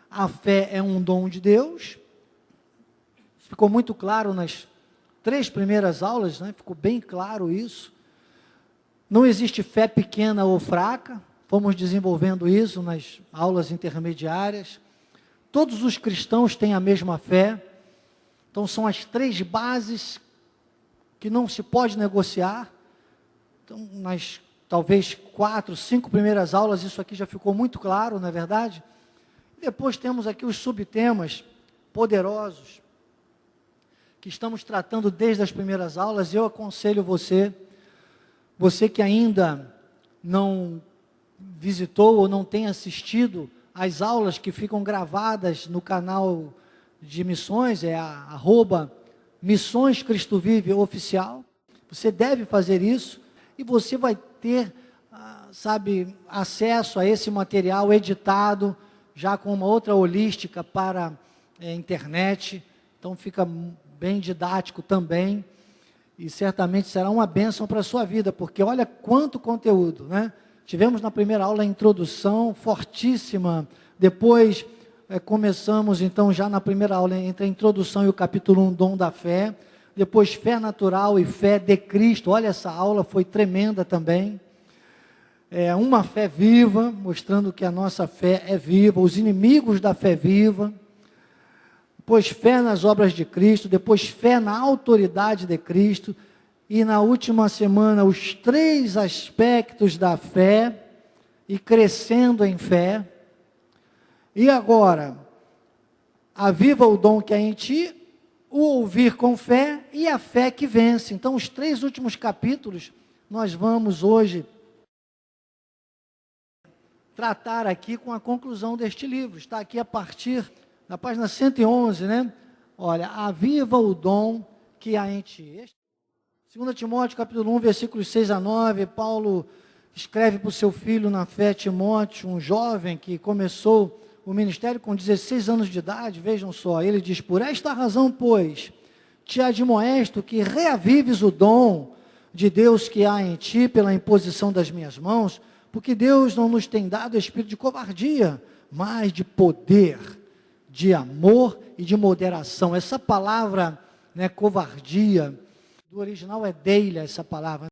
A fé é um dom de Deus. Ficou muito claro nas 3 primeiras aulas, né? Ficou bem claro isso. Não existe fé pequena ou fraca. Fomos desenvolvendo isso nas aulas intermediárias. Todos os cristãos têm a mesma fé. Então, são as 3 bases que não se pode negociar. Então, nas talvez 4, 5 primeiras aulas, isso aqui já ficou muito claro, não é verdade? Depois temos aqui os subtemas poderosos, que estamos tratando desde as primeiras aulas. Eu aconselho você que ainda não visitou ou não tem assistido às aulas que ficam gravadas no canal de missões, @Missões Cristo Vive Oficial. Você deve fazer isso e você vai ter, acesso a esse material editado, já com uma outra holística para internet. Então fica bem didático também, e certamente será uma bênção para a sua vida, porque olha quanto conteúdo, né? Tivemos na primeira aula a introdução fortíssima, depois começamos então já na primeira aula, entre a introdução e o capítulo 1, dom da fé, depois fé natural e fé de Cristo. Olha, essa aula foi tremenda também. Uma fé viva, mostrando que a nossa fé é viva, os inimigos da fé viva. Depois fé nas obras de Cristo, depois fé na autoridade de Cristo, e na última semana os 3 aspectos da fé, e crescendo em fé. E agora, aviva o dom que há em ti, o ouvir com fé e a fé que vence. Então, os 3 últimos capítulos, nós vamos hoje tratar aqui com a conclusão deste livro. Está aqui a partir da página 111, né? Olha, aviva o dom que há em ti. 2 Timóteo, capítulo 1, versículos 6 a 9, Paulo escreve para o seu filho na fé, Timóteo, um jovem que começou o ministério com 16 anos de idade. Vejam só, ele diz: por esta razão, pois, te admoesto que reavives o dom de Deus que há em ti pela imposição das minhas mãos, porque Deus não nos tem dado espírito de covardia, mas de poder, de amor e de moderação. Essa palavra, covardia, do original é deila, essa palavra.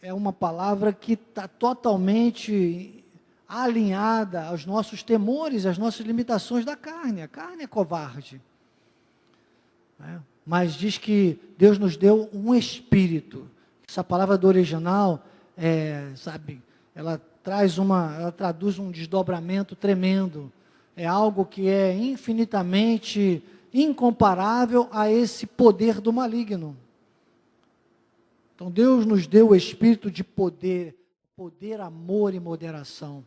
É uma palavra que está totalmente alinhada aos nossos temores, às nossas limitações da carne. A carne é covarde. Mas diz que Deus nos deu um espírito. Essa palavra do original, ela traduz um desdobramento tremendo. É algo que é infinitamente incomparável a esse poder do maligno. Então Deus nos deu o espírito de poder, amor e moderação.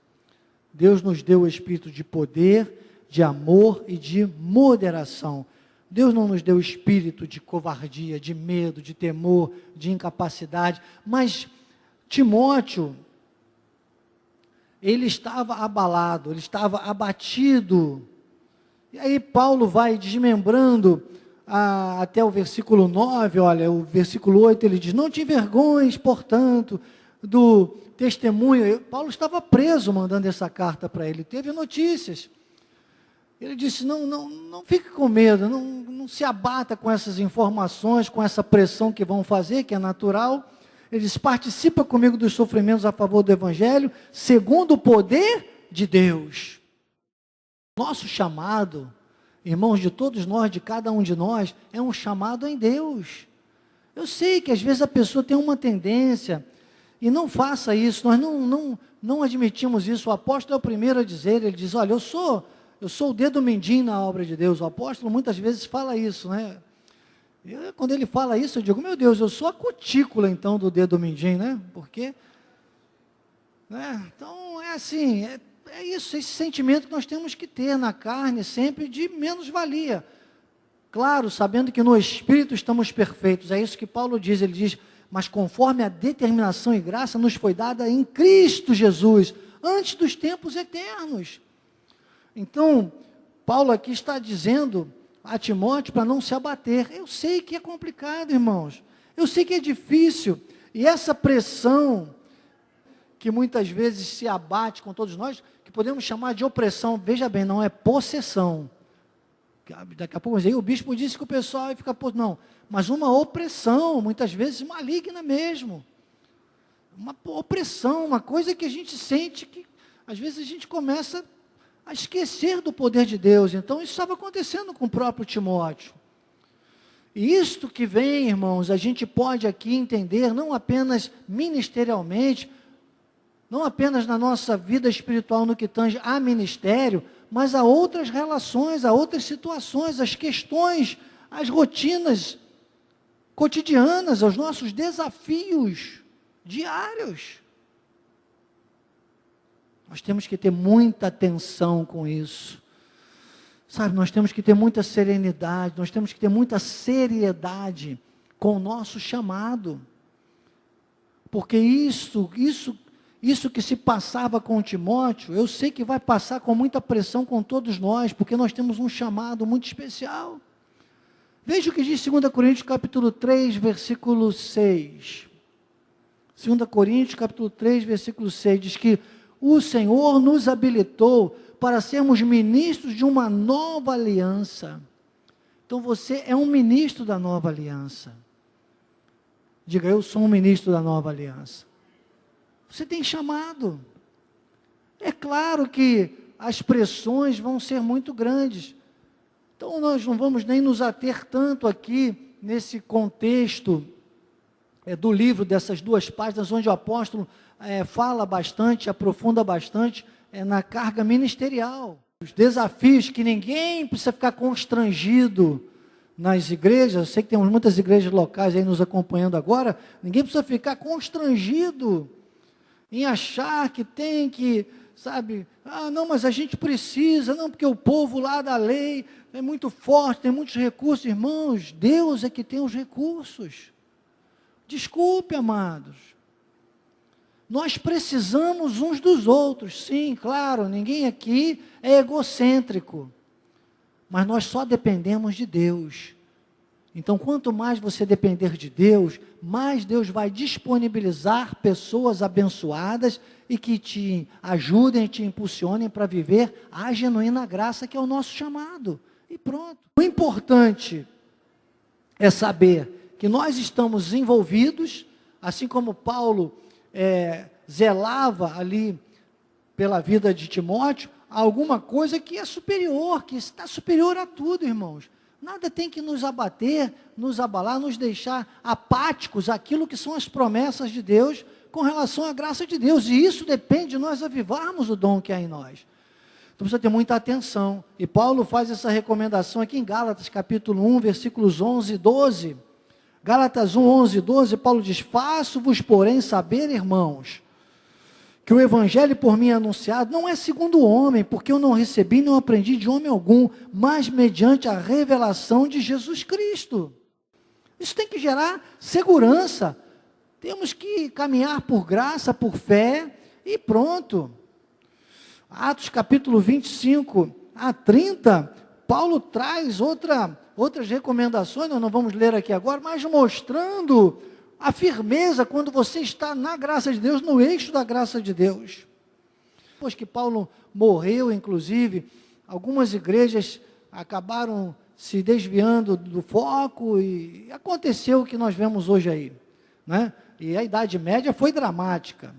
Deus nos deu o espírito de poder, de amor e de moderação. Deus não nos deu o espírito de covardia, de medo, de temor, de incapacidade. Mas Timóteo, ele estava abalado, ele estava abatido. E aí Paulo vai desmembrando até o versículo 9, olha, o versículo 8, ele diz: não te envergonhes, portanto, do testemunho. Paulo estava preso mandando essa carta para ele, teve notícias. Ele disse: não fique com medo, não se abata com essas informações, com essa pressão que vão fazer, que é natural. Ele diz: participa comigo dos sofrimentos a favor do Evangelho, segundo o poder de Deus. Nosso chamado, irmãos, de todos nós, de cada um de nós, é um chamado em Deus. Eu sei que às vezes a pessoa tem uma tendência, e não faça isso, nós não admitimos isso. O apóstolo é o primeiro a dizer, ele diz: olha, eu sou o dedo mindinho na obra de Deus. O apóstolo muitas vezes fala isso, né? Quando ele fala isso, eu digo: meu Deus, eu sou a cutícula então do dedo mindinho, né? Porque, então é assim, é isso, esse sentimento que nós temos que ter na carne, sempre de menos-valia. Claro, sabendo que no Espírito estamos perfeitos, é isso que Paulo diz, ele diz: mas conforme a determinação e graça nos foi dada em Cristo Jesus, antes dos tempos eternos. Então, Paulo aqui está dizendo a Timóteo para não se abater. Eu sei que é complicado, irmãos, eu sei que é difícil, e essa pressão que muitas vezes se abate com todos nós, que podemos chamar de opressão, veja bem, não é possessão. Daqui a pouco o bispo disse que o pessoal fica, não, mas uma opressão, muitas vezes maligna mesmo, uma opressão, uma coisa que a gente sente que, às vezes a gente começa a esquecer do poder de Deus. Então isso estava acontecendo com o próprio Timóteo. E isto que vem, irmãos, a gente pode aqui entender, não apenas ministerialmente, não apenas na nossa vida espiritual no que tange a ministério, mas a outras relações, a outras situações, as questões, as rotinas cotidianas, aos nossos desafios diários. Nós temos que ter muita atenção com isso. Sabe, nós temos que ter muita serenidade, nós temos que ter muita seriedade com o nosso chamado. Porque isso que se passava com Timóteo, eu sei que vai passar com muita pressão com todos nós, porque nós temos um chamado muito especial. Veja o que diz 2 Coríntios capítulo 3, versículo 6. 2 Coríntios capítulo 3, versículo 6, diz que o Senhor nos habilitou para sermos ministros de uma nova aliança. Então você é um ministro da nova aliança. Diga, eu sou um ministro da nova aliança. Você tem chamado. É claro que as pressões vão ser muito grandes. Então nós não vamos nem nos ater tanto aqui nesse contexto do livro, dessas 2 páginas, onde o apóstolo fala bastante, aprofunda bastante na carga ministerial. Os desafios que ninguém precisa ficar constrangido nas igrejas. Eu sei que temos muitas igrejas locais aí nos acompanhando agora. Ninguém precisa ficar constrangido em achar que tem que, sabe, não, mas a gente precisa, não, porque o povo lá da lei é muito forte, tem muitos recursos. Irmãos, Deus é que tem os recursos. Desculpe, amados. Nós precisamos uns dos outros, sim, claro, ninguém aqui é egocêntrico, mas nós só dependemos de Deus. Então, quanto mais você depender de Deus, mais Deus vai disponibilizar pessoas abençoadas e que te ajudem, te impulsionem para viver a genuína graça que é o nosso chamado. E pronto. O importante é saber que nós estamos envolvidos, assim como Paulo zelava ali pela vida de Timóteo, alguma coisa que é superior, que está superior a tudo, irmãos. Nada tem que nos abater, nos abalar, nos deixar apáticos àquilo que são as promessas de Deus com relação à graça de Deus. E isso depende de nós avivarmos o dom que há em nós. Então precisa ter muita atenção. E Paulo faz essa recomendação aqui em Gálatas capítulo 1, versículos 11 e 12. Gálatas 1, 11 e 12, Paulo diz: faço-vos, porém, saber, irmãos, que o evangelho por mim anunciado não é segundo o homem, porque eu não recebi, não aprendi de homem algum, mas mediante a revelação de Jesus Cristo. Isso tem que gerar segurança. Temos que caminhar por graça, por fé, e pronto. Atos capítulo 25 a 30, Paulo traz outras recomendações, nós não vamos ler aqui agora, mas mostrando a firmeza quando você está na graça de Deus, no eixo da graça de Deus. Depois que Paulo morreu, inclusive, algumas igrejas acabaram se desviando do foco e aconteceu o que nós vemos hoje aí, né? E a Idade Média foi dramática.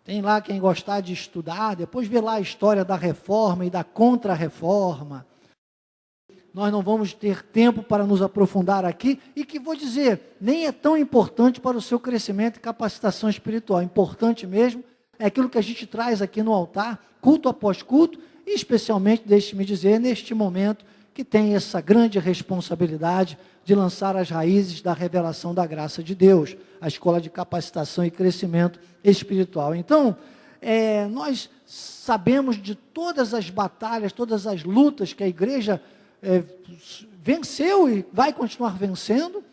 Tem lá quem gostar de estudar, depois vê lá a história da reforma e da contra-reforma. Nós não vamos ter tempo para nos aprofundar aqui, e que vou dizer, nem é tão importante para o seu crescimento e capacitação espiritual. Importante mesmo é aquilo que a gente traz aqui no altar, culto após culto, e especialmente, deixe-me dizer, neste momento, que tem essa grande responsabilidade de lançar as raízes da revelação da graça de Deus, a escola de capacitação e crescimento espiritual. Então, nós sabemos de todas as batalhas, todas as lutas que a igreja venceu e vai continuar vencendo,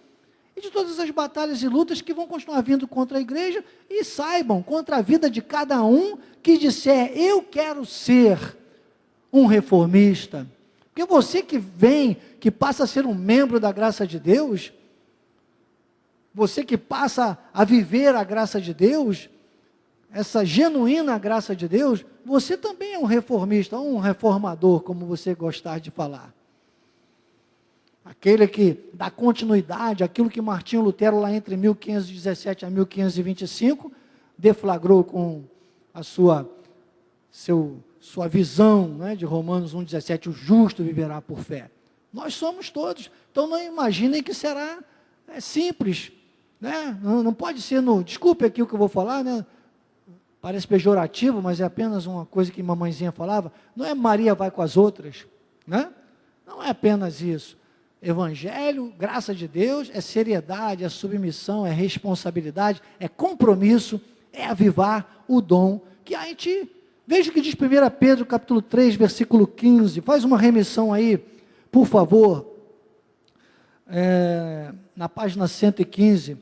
e de todas as batalhas e lutas que vão continuar vindo contra a igreja, e saibam, contra a vida de cada um que disser: eu quero ser um reformista. Porque você que vem, que passa a ser um membro da graça de Deus, você que passa a viver a graça de Deus, essa genuína graça de Deus, você também é um reformista, um reformador, como você gostar de falar. Aquele que dá continuidade àquilo que Martinho Lutero, lá entre 1517 a 1525, deflagrou com a sua visão, né, de Romanos 1,17, o justo viverá por fé. Nós somos todos. Então não imaginem que será simples, né? Não pode ser desculpe aqui o que eu vou falar, né? Parece pejorativo, mas é apenas uma coisa que mamãezinha falava. Não é Maria vai com as outras, né? Não é apenas isso. Evangelho, graça de Deus, é seriedade, é submissão, é responsabilidade, é compromisso, é avivar o dom que a gente... Veja o que diz 1 Pedro, capítulo 3, versículo 15. Faz uma remissão aí, por favor. Na página 115,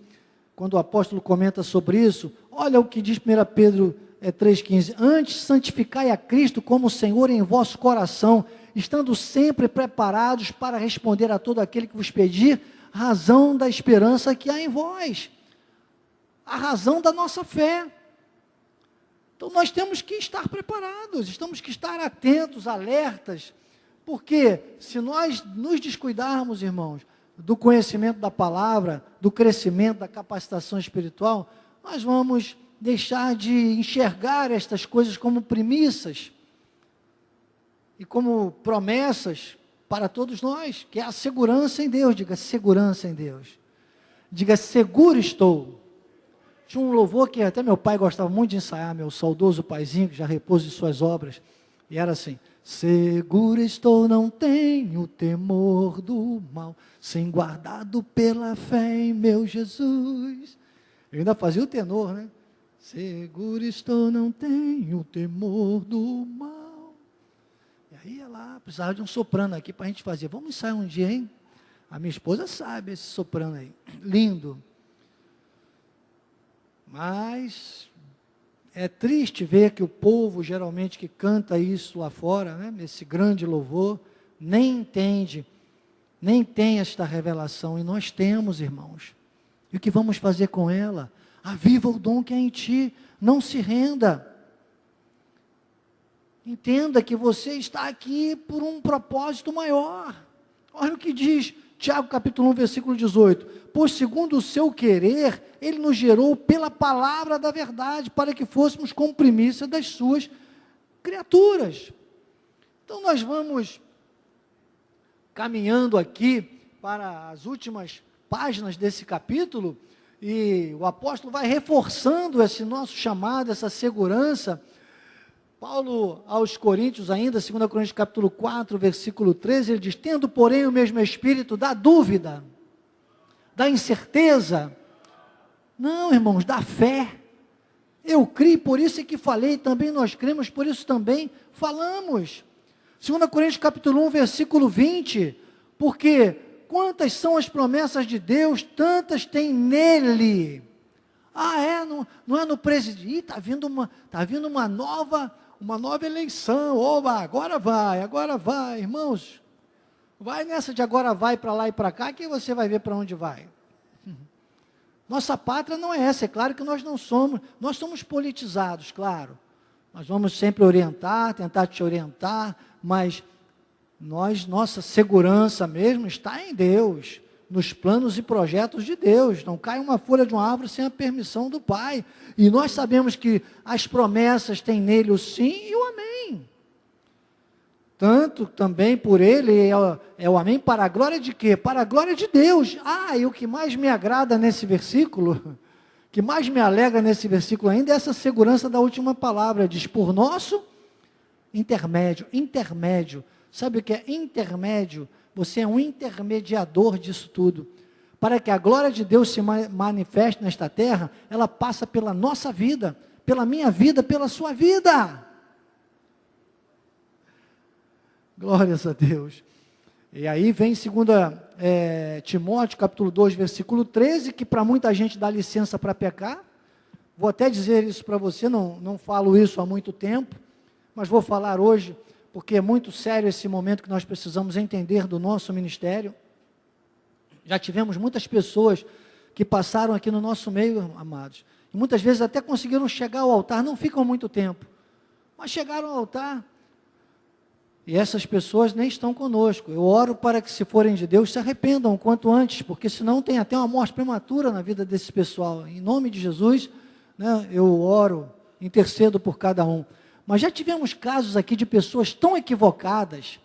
quando o apóstolo comenta sobre isso, olha o que diz 1 Pedro 3,15. Antes, santificai a Cristo como Senhor em vosso coração, estando sempre preparados para responder a todo aquele que vos pedir, razão da esperança que há em vós, a razão da nossa fé. Então nós temos que estar preparados, temos que estar atentos, alertas, porque se nós nos descuidarmos, irmãos, do conhecimento da palavra, do crescimento, da capacitação espiritual, nós vamos deixar de enxergar estas coisas como premissas e como promessas para todos nós, que é a segurança em Deus. Diga, segurança em Deus. Diga, seguro estou. Tinha um louvor que até meu pai gostava muito de ensaiar, meu saudoso paizinho, que já repousa em suas obras, e era assim: seguro estou, não tenho temor do mal, sem guardado pela fé em meu Jesus. Eu ainda fazia o tenor, né? Seguro estou, não tenho temor do mal. E aí ia lá, precisava de um soprano aqui para a gente fazer. Vamos ensaiar um dia, hein? A minha esposa sabe esse soprano aí, lindo. Mas é triste ver que o povo, geralmente, que canta isso lá fora, né, esse grande louvor, nem entende, nem tem esta revelação, e nós temos, irmãos. E o que vamos fazer com ela? Aviva o dom que é em ti, não se renda. Entenda que você está aqui por um propósito maior. Olha o que diz Tiago capítulo 1, versículo 18. Pois segundo o seu querer, ele nos gerou pela palavra da verdade, para que fôssemos como primícia das suas criaturas. Então nós vamos caminhando aqui para as últimas páginas desse capítulo, e o apóstolo vai reforçando esse nosso chamado, essa segurança. Paulo aos Coríntios ainda, 2 Coríntios capítulo 4, versículo 13, ele diz: tendo porém o mesmo espírito da dúvida, da incerteza, não, irmãos, da fé. Eu criei, por isso é que falei, também nós cremos, por isso também falamos. 2 Coríntios capítulo 1, versículo 20, porque quantas são as promessas de Deus, tantas tem nele. Não é no presidente, está vindo uma nova eleição, oba, agora vai, irmãos, vai nessa de agora vai para lá e para cá, que você vai ver para onde vai. Nossa pátria não é essa, é claro que nós somos politizados, claro, nós vamos sempre orientar, tentar te orientar, mas nossa segurança mesmo está em Deus, nos planos e projetos de Deus. Não cai uma folha de uma árvore sem a permissão do Pai, e nós sabemos que as promessas têm nele o sim e o amém, tanto também por ele é o amém para a glória de quê? Para a glória de Deus. E o que mais me agrada nesse versículo, que mais me alegra nesse versículo ainda, é essa segurança da última palavra, diz, por nosso intermédio, sabe o que é intermédio? Você é um intermediador disso tudo, para que a glória de Deus se manifeste nesta terra, ela passa pela nossa vida, pela minha vida, pela sua vida. Glórias a Deus. E aí vem 2 Timóteo, capítulo 2, versículo 13, que para muita gente dá licença para pecar. Vou até dizer isso para você, não falo isso há muito tempo, mas vou falar hoje, porque é muito sério esse momento que nós precisamos entender do nosso ministério. Já tivemos muitas pessoas que passaram aqui no nosso meio, amados, e muitas vezes até conseguiram chegar ao altar, não ficam muito tempo, mas chegaram ao altar, e essas pessoas nem estão conosco. Eu oro para que, se forem de Deus, se arrependam o quanto antes, porque senão tem até uma morte prematura na vida desse pessoal. Em nome de Jesus, né, eu oro, intercedo por cada um. Mas já tivemos casos aqui de pessoas tão equivocadas,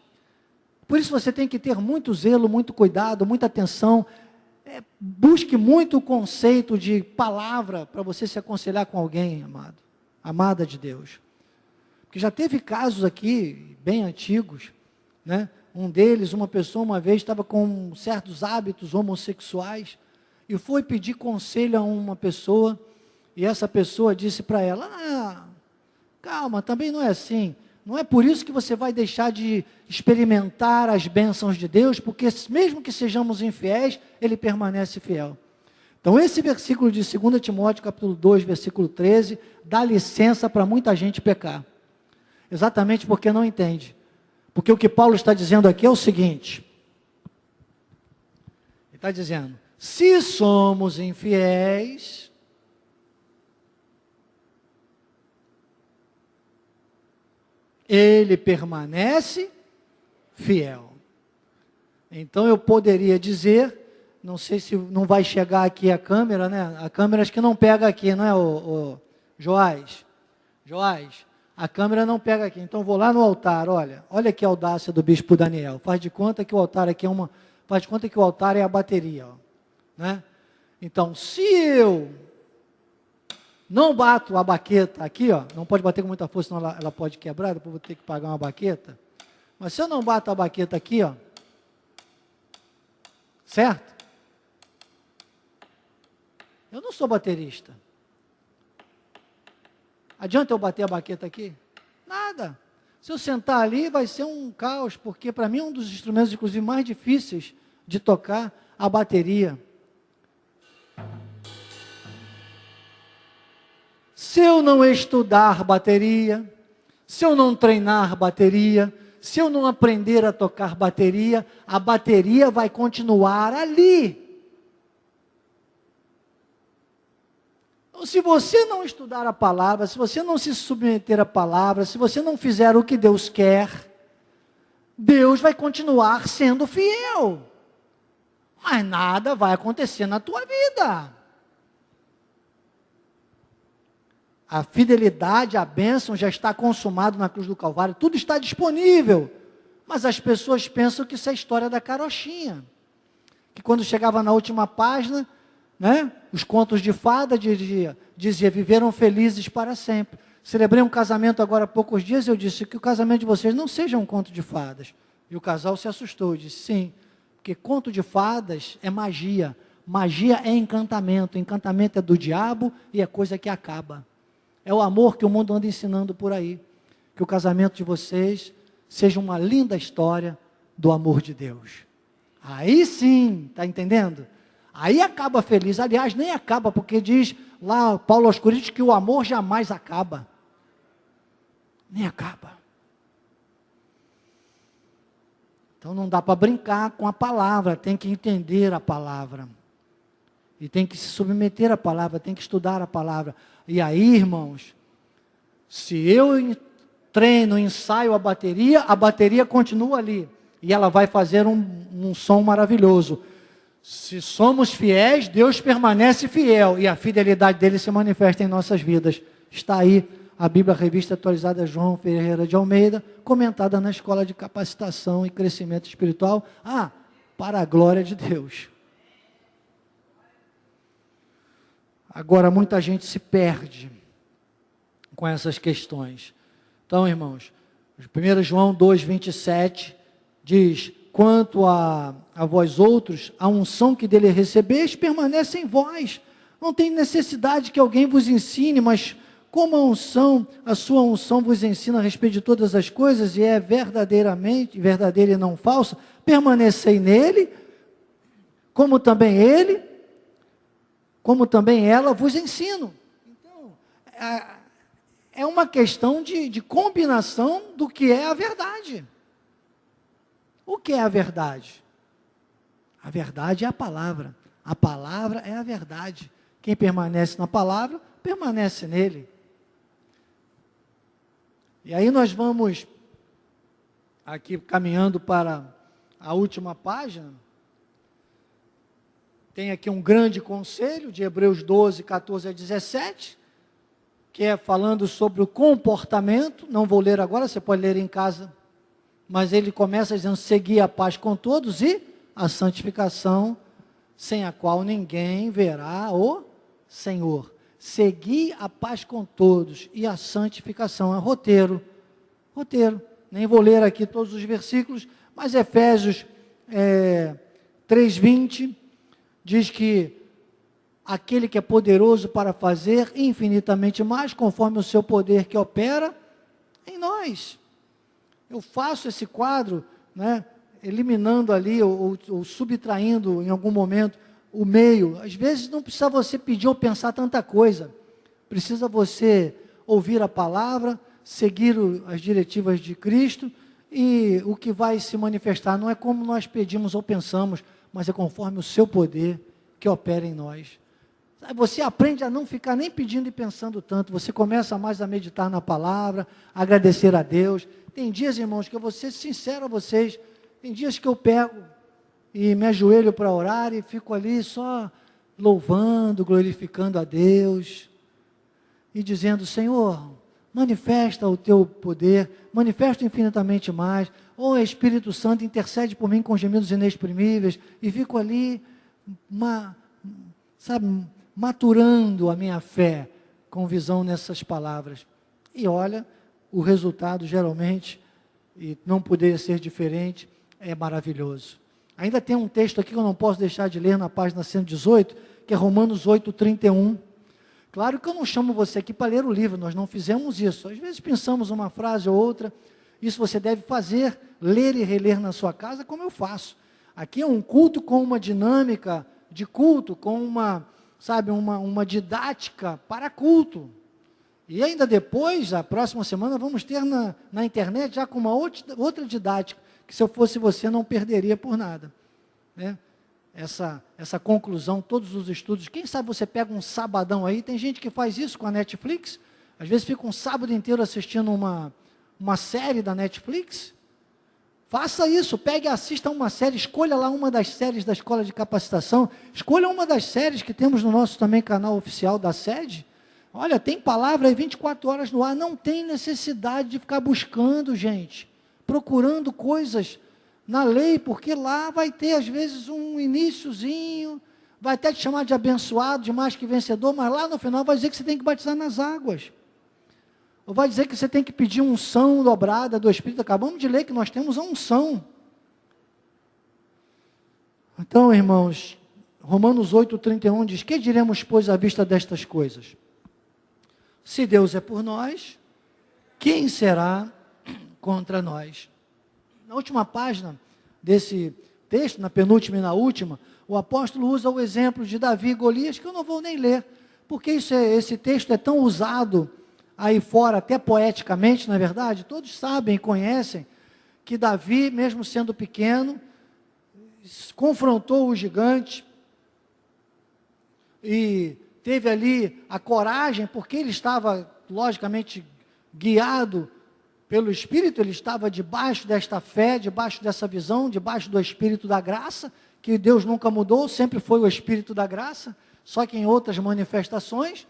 Por isso você tem que ter muito zelo, muito cuidado, muita atenção. Busque muito o conceito de palavra para você se aconselhar com alguém, amado, amada de Deus. Porque já teve casos aqui, bem antigos, né? Um deles, uma pessoa uma vez estava com certos hábitos homossexuais e foi pedir conselho a uma pessoa e essa pessoa disse para ela, calma, também não é assim. Não é por isso que você vai deixar de experimentar as bênçãos de Deus, porque mesmo que sejamos infiéis, Ele permanece fiel. Então esse versículo de 2 Timóteo capítulo 2, versículo 13, dá licença para muita gente pecar. Exatamente porque não entende. Porque o que Paulo está dizendo aqui é o seguinte, ele está dizendo, se somos infiéis, Ele permanece fiel. Então eu poderia dizer, não sei se não vai chegar aqui a câmera, né? A câmera acho que não pega aqui, não é, o Joás? Joás, a câmera não pega aqui. Então eu vou lá no altar, olha que audácia do bispo Daniel. Faz de conta que o altar aqui faz de conta que o altar é a bateria, ó, né? Então, se eu não bato a baqueta aqui, ó, não pode bater com muita força, senão ela pode quebrar, depois vou ter que pagar uma baqueta. Mas se eu não bato a baqueta aqui, ó, certo? Eu não sou baterista. Adianta eu bater a baqueta aqui? Nada. Se eu sentar ali, vai ser um caos, porque para mim é um dos instrumentos, inclusive, mais difíceis de tocar, a bateria. Se eu não estudar bateria, se eu não treinar bateria, se eu não aprender a tocar bateria, a bateria vai continuar ali. Então, se você não estudar a palavra, se você não se submeter à palavra, se você não fizer o que Deus quer, Deus vai continuar sendo fiel. Mas nada vai acontecer na tua vida. A fidelidade, a bênção já está consumado na cruz do Calvário, tudo está disponível. Mas as pessoas pensam que isso é a história da carochinha. Que quando chegava na última página, né, os contos de fada dizia, viveram felizes para sempre. Celebrei um casamento agora há poucos dias, eu disse que o casamento de vocês não seja um conto de fadas. E o casal se assustou, disse sim, porque conto de fadas é magia. Magia é encantamento, encantamento é do diabo e é coisa que acaba. É o amor que o mundo anda ensinando por aí. Que o casamento de vocês seja uma linda história do amor de Deus. Aí sim, está entendendo? Aí acaba feliz. Aliás, nem acaba, porque diz lá Paulo aos Coríntios que o amor jamais acaba. Nem acaba. Então não dá para brincar com a palavra, tem que entender a palavra. E tem que se submeter à palavra, tem que estudar a palavra. E aí, irmãos, se eu treino, ensaio a bateria continua ali. E ela vai fazer um som maravilhoso. Se somos fiéis, Deus permanece fiel. E a fidelidade dele se manifesta em nossas vidas. Está aí a Bíblia Revista Atualizada João Ferreira de Almeida, comentada na Escola de Capacitação e Crescimento Espiritual. Para a glória de Deus. Agora, muita gente se perde com essas questões. Então, irmãos, 1 João 2,27 diz, quanto a vós outros, a unção que dele recebeis permanece em vós. Não tem necessidade que alguém vos ensine, mas como a sua unção vos ensina a respeito de todas as coisas, e é verdadeira e não falsa, permanecei nele, como também ela vos ensino. Então, é uma questão de combinação do que é a verdade. O que é a verdade? A verdade é a palavra é a verdade. Quem permanece na palavra, permanece nele. E aí nós vamos, aqui caminhando para a última página, tem aqui um grande conselho de Hebreus 12, 14 a 17, que é falando sobre o comportamento. Não vou ler agora, você pode ler em casa mas ele começa dizendo, segui a paz com todos e a santificação, sem a qual ninguém verá o Senhor. Segui a paz com todos e a santificação, é roteiro, nem vou ler aqui todos os versículos, mas Efésios 3:20, diz que aquele que é poderoso para fazer infinitamente mais, conforme o seu poder que opera em nós. Eu faço esse quadro, né, eliminando ali, ou subtraindo em algum momento, o meio. Às vezes não precisa você pedir ou pensar tanta coisa, precisa você ouvir a palavra, seguir as diretivas de Cristo, e o que vai se manifestar não é como nós pedimos ou pensamos, mas é conforme o seu poder que opera em nós. Você aprende a não ficar nem pedindo e pensando tanto, você começa mais a meditar na palavra, a agradecer a Deus. Tem dias, irmãos, que eu vou ser sincero a vocês, tem dias que eu pego e me ajoelho para orar e fico ali só louvando, glorificando a Deus e dizendo, Senhor, manifesta o teu poder, manifesta infinitamente mais, Espírito Santo, intercede por mim com gemidos inexprimíveis, e fico ali, maturando a minha fé com visão nessas palavras. E olha, o resultado geralmente, e não poderia ser diferente, é maravilhoso. Ainda tem um texto aqui que eu não posso deixar de ler na página 118, que é Romanos 8:31. Claro que eu não chamo você aqui para ler o livro, nós não fizemos isso. Às vezes pensamos uma frase ou outra, isso você deve fazer, ler e reler na sua casa, como eu faço. Aqui é um culto com uma dinâmica de culto, com uma didática para culto. E ainda depois, a próxima semana, vamos ter na internet já com uma outra didática, que se eu fosse você não perderia por nada, né? Essa conclusão, todos os estudos, quem sabe você pega um sabadão aí, tem gente que faz isso com a Netflix, às vezes fica um sábado inteiro assistindo uma série da Netflix. Faça isso, pegue e assista uma série, escolha lá uma das séries da Escola de Capacitação, escolha uma das séries que temos no nosso também canal oficial da sede. Olha, tem palavra aí 24 horas no ar, não tem necessidade de ficar buscando, gente, procurando coisas na lei, porque lá vai ter às vezes um iniciozinho, vai até te chamar de abençoado, de mais que vencedor, mas lá no final vai dizer que você tem que batizar nas águas. Ou vai dizer que você tem que pedir unção dobrada do Espírito. Acabamos de ler que nós temos a unção. Então, irmãos, Romanos 8:31 diz, que diremos, pois, à vista destas coisas? Se Deus é por nós, quem será contra nós? Na última página desse texto, na penúltima e na última, o apóstolo usa o exemplo de Davi e Golias, que eu não vou nem ler, porque esse texto é tão usado aí fora, até poeticamente, na verdade, todos sabem e conhecem que Davi, mesmo sendo pequeno, confrontou o gigante e teve ali a coragem, porque ele estava, logicamente, guiado pelo Espírito, ele estava debaixo desta fé, debaixo dessa visão, debaixo do Espírito da graça, que Deus nunca mudou, sempre foi o Espírito da graça, só que em outras manifestações.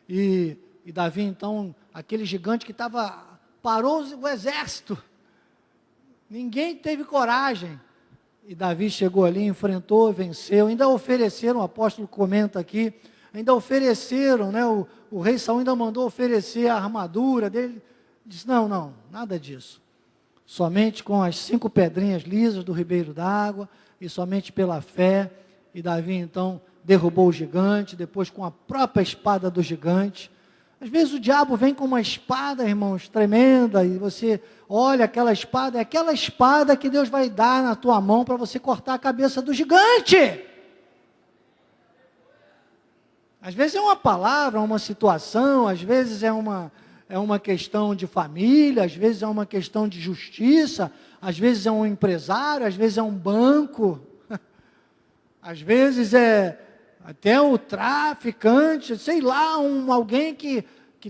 E Davi, então, aquele gigante que parou o exército, ninguém teve coragem, e Davi chegou ali, enfrentou, venceu, ainda ofereceram, o apóstolo comenta aqui, ainda ofereceram, né, o rei Saul ainda mandou oferecer a armadura dele, disse, não, nada disso, somente com as 5 pedrinhas lisas do ribeiro d'água, e somente pela fé, e Davi então derrubou o gigante, depois com a própria espada do gigante. Às vezes o diabo vem com uma espada, irmãos, tremenda, e você olha aquela espada, é aquela espada que Deus vai dar na tua mão para você cortar a cabeça do gigante. Às vezes é uma palavra, uma situação, às vezes é uma questão de família, às vezes é uma questão de justiça, às vezes é um empresário, às vezes é um banco, às vezes é até o traficante, sei lá, alguém que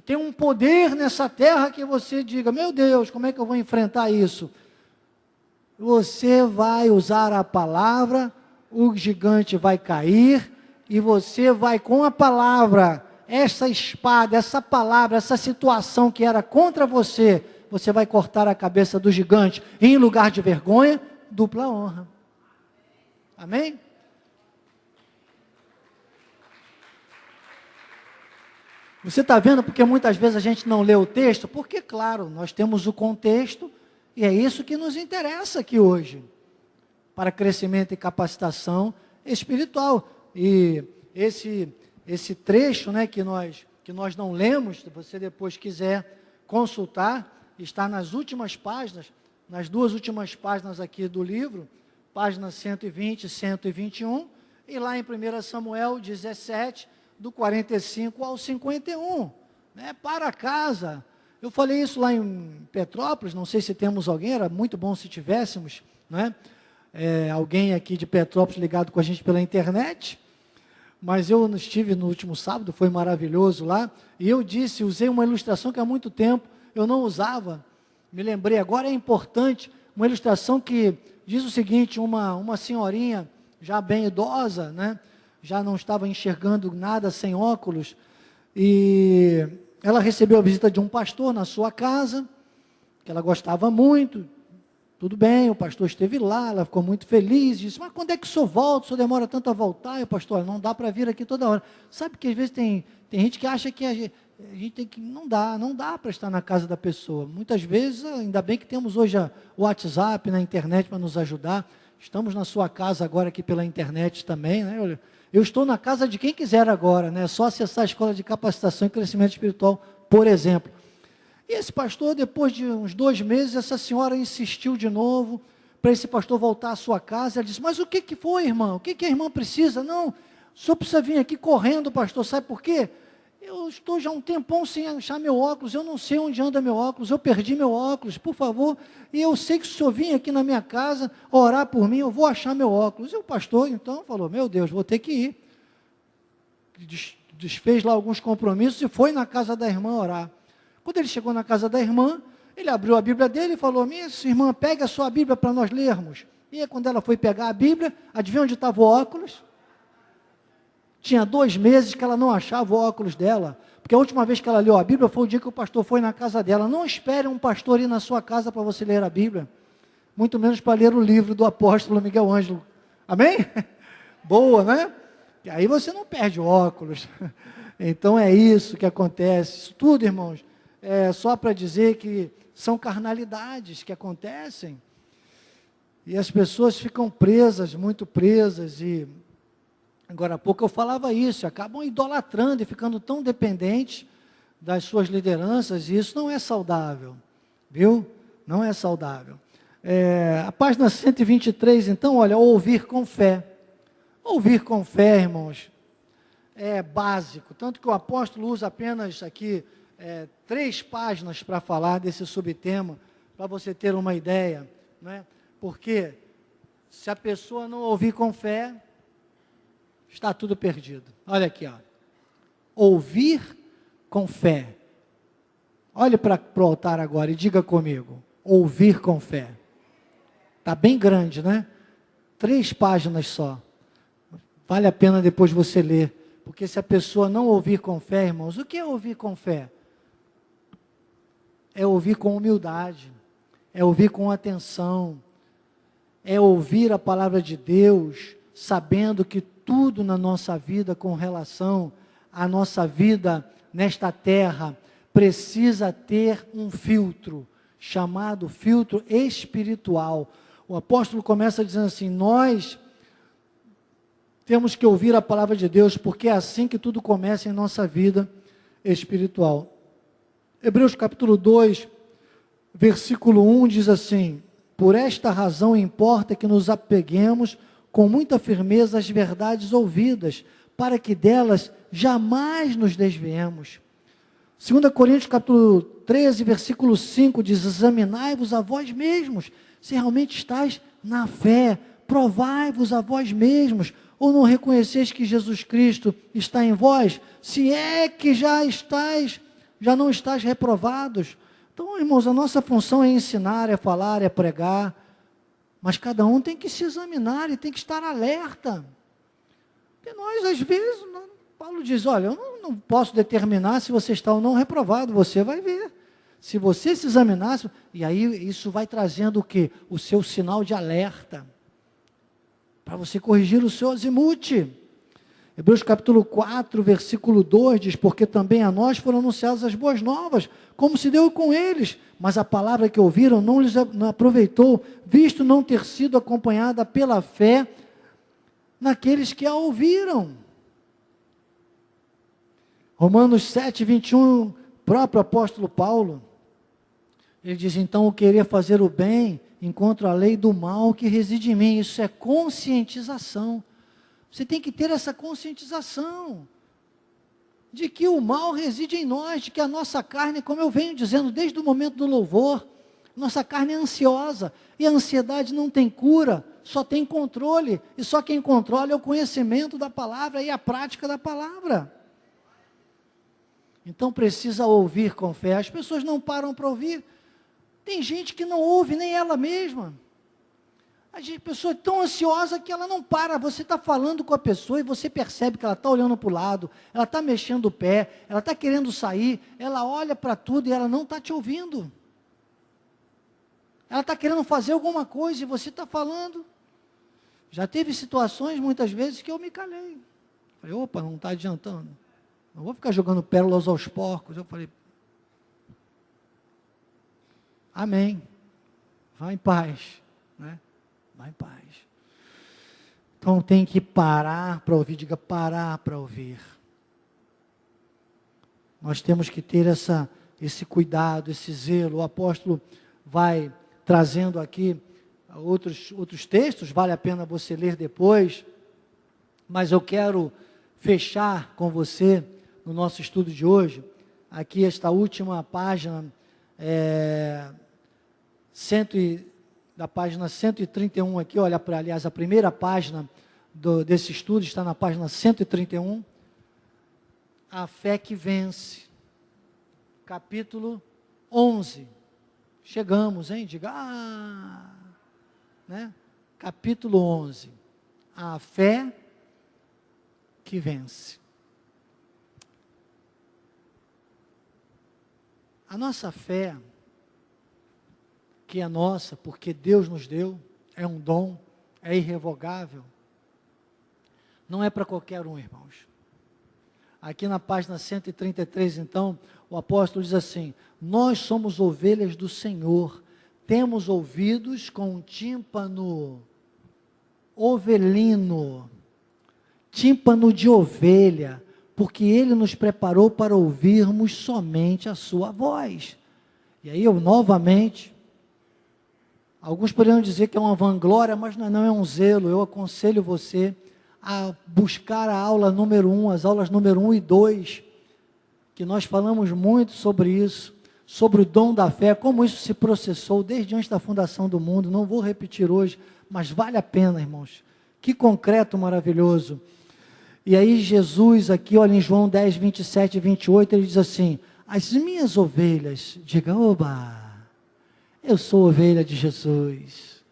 tem um poder nessa terra que você diga, meu Deus, como é que eu vou enfrentar isso? Você vai usar a palavra, o gigante vai cair, e você vai com a palavra, essa espada, essa palavra, essa situação que era contra você, você vai cortar a cabeça do gigante, e em lugar de vergonha, dupla honra. Amém? Você está vendo porque muitas vezes a gente não lê o texto? Porque, claro, nós temos o contexto, e é isso que nos interessa aqui hoje, para crescimento e capacitação espiritual. E esse trecho, né, que nós não lemos, se você depois quiser consultar, está nas últimas páginas, nas duas últimas páginas aqui do livro, páginas 120 e 121, e lá em 1 Samuel 17, do 45 ao 51, né, para casa. Eu falei isso lá em Petrópolis, não sei se temos alguém, era muito bom se tivéssemos, né, alguém aqui de Petrópolis ligado com a gente pela internet, mas eu estive no último sábado, foi maravilhoso lá, e eu usei uma ilustração que há muito tempo eu não usava, me lembrei agora, é importante, uma ilustração que diz o seguinte, uma senhorinha já bem idosa, né, já não estava enxergando nada sem óculos, e ela recebeu a visita de um pastor na sua casa, que ela gostava muito, tudo bem, o pastor esteve lá, ela ficou muito feliz, disse, mas quando é que o senhor volta, o senhor demora tanto a voltar? E o pastor, não dá para vir aqui toda hora. Sabe que às vezes tem gente que acha que a gente tem que, não dá para estar na casa da pessoa. Muitas vezes, ainda bem que temos hoje o WhatsApp, na internet para nos ajudar, estamos na sua casa agora aqui pela internet também, né? Eu estou na casa de quem quiser agora, né? É só acessar a Escola de Capacitação e Crescimento Espiritual, por exemplo. E esse pastor, depois de uns 2 meses, essa senhora insistiu de novo, para esse pastor voltar à sua casa. Ela disse, mas o que foi, irmão? O que a irmã precisa? Não, o senhor precisa vir aqui correndo, pastor, sabe por quê? Eu estou já um tempão sem achar meu óculos, eu não sei onde anda meu óculos, eu perdi meu óculos, por favor, e eu sei que se o senhor vir aqui na minha casa, orar por mim, eu vou achar meu óculos. E o pastor, então, falou, meu Deus, vou ter que ir. Desfez lá alguns compromissos e foi na casa da irmã orar. Quando ele chegou na casa da irmã, ele abriu a Bíblia dele e falou, minha irmã, pega a sua Bíblia para nós lermos. E aí, quando ela foi pegar a Bíblia, adivinha onde estava o óculos? Tinha 2 meses que ela não achava o óculos dela, porque a última vez que ela leu a Bíblia foi o dia que o pastor foi na casa dela. Não espere um pastor ir na sua casa para você ler a Bíblia, muito menos para ler o livro do apóstolo Miguel Ângelo. Amém? Boa, né? E aí você não perde o óculos. Então é isso que acontece. Isso tudo, irmãos, é só para dizer que são carnalidades que acontecem, e as pessoas ficam presas, muito presas, e agora há pouco eu falava isso, acabam idolatrando e ficando tão dependentes das suas lideranças, e isso não é saudável, viu? Não é saudável. A página 123, então, olha, ouvir com fé. Ouvir com fé, irmãos, é básico, tanto que o apóstolo usa apenas aqui 3 páginas para falar desse subtema, para você ter uma ideia, né? Porque se a pessoa não ouvir com fé, está tudo perdido. Olha aqui, ó. Ouvir com fé. Olhe para o altar agora e diga comigo, ouvir com fé. Está bem grande, né? 3 páginas só. Vale a pena depois você ler, porque se a pessoa não ouvir com fé, irmãos, o que é ouvir com fé? É ouvir com humildade, é ouvir com atenção, é ouvir a palavra de Deus, sabendo que tudo na nossa vida com relação à nossa vida nesta terra precisa ter um filtro, chamado filtro espiritual. O apóstolo começa dizendo assim, nós temos que ouvir a palavra de Deus, porque é assim que tudo começa em nossa vida espiritual. Hebreus capítulo 2, versículo 1 diz assim, por esta razão importa que nos apeguemos com muita firmeza às verdades ouvidas, para que delas jamais nos desviemos. 2 Coríntios capítulo 13, versículo 5 diz, examinai-vos a vós mesmos, se realmente estáis na fé, provai-vos a vós mesmos, ou não reconheceis que Jesus Cristo está em vós, se é que já não estáis reprovados. Então, irmãos, a nossa função é ensinar, é falar, é pregar, mas cada um tem que se examinar e tem que estar alerta. Porque nós, às vezes, Paulo diz, olha, eu não posso determinar se você está ou não reprovado, você vai ver. Se você se examinasse, e aí isso vai trazendo o quê? O seu sinal de alerta, para você corrigir o seu azimute. Hebreus capítulo 4, versículo 2 diz, porque também a nós foram anunciadas as boas novas, como se deu com eles, mas a palavra que ouviram não lhes aproveitou, visto não ter sido acompanhada pela fé naqueles que a ouviram. Romanos 7, 21, próprio apóstolo Paulo, ele diz, então eu queria fazer o bem, encontro a lei do mal que reside em mim. Isso é conscientização. Você tem que ter essa conscientização de que o mal reside em nós, de que a nossa carne, como eu venho dizendo desde o momento do louvor, nossa carne é ansiosa, e a ansiedade não tem cura, só tem controle, e só quem controla é o conhecimento da palavra e a prática da palavra. Então precisa ouvir com fé. As pessoas não param para ouvir. Tem gente que não ouve nem ela mesma. A pessoa é tão ansiosa que ela não para. Você está falando com a pessoa e você percebe que ela está olhando para o lado, ela está mexendo o pé, ela está querendo sair, ela olha para tudo e ela não está te ouvindo. Ela está querendo fazer alguma coisa e você está falando. Já teve situações muitas vezes que eu me calei. Falei, opa, não está adiantando. Não vou ficar jogando pérolas aos porcos. Eu falei, amém. Vá em paz, né? Vá em paz. Então tem que parar para ouvir, diga parar para ouvir. Nós temos que ter esse cuidado, esse zelo. O apóstolo vai trazendo aqui outros textos, vale a pena você ler depois, mas eu quero fechar com você, no nosso estudo de hoje, aqui esta última página, da página 131 aqui, olha, aliás, a primeira página desse estudo está na página 131, a fé que vence, capítulo 11, chegamos, hein, diga, né? Capítulo 11, a fé que vence. A nossa fé, que é nossa, porque Deus nos deu, é um dom, é irrevogável, não é para qualquer um, irmãos. Aqui na página 133, então, o apóstolo diz assim, nós somos ovelhas do Senhor, temos ouvidos com um tímpano ovelino, tímpano de ovelha, porque Ele nos preparou para ouvirmos somente a sua voz. E aí eu novamente, alguns poderiam dizer que é uma vanglória, mas não é um zelo. Eu aconselho você a buscar a aula número 1, as aulas número 1 e 2, que nós falamos muito sobre isso, sobre o dom da fé, como isso se processou desde antes da fundação do mundo. Não vou repetir hoje, mas vale a pena, irmãos. Que concreto maravilhoso. E aí Jesus aqui, olha em João 10, 27 e 28, ele diz assim, as minhas ovelhas, diga, oba, eu sou ovelha de Jesus.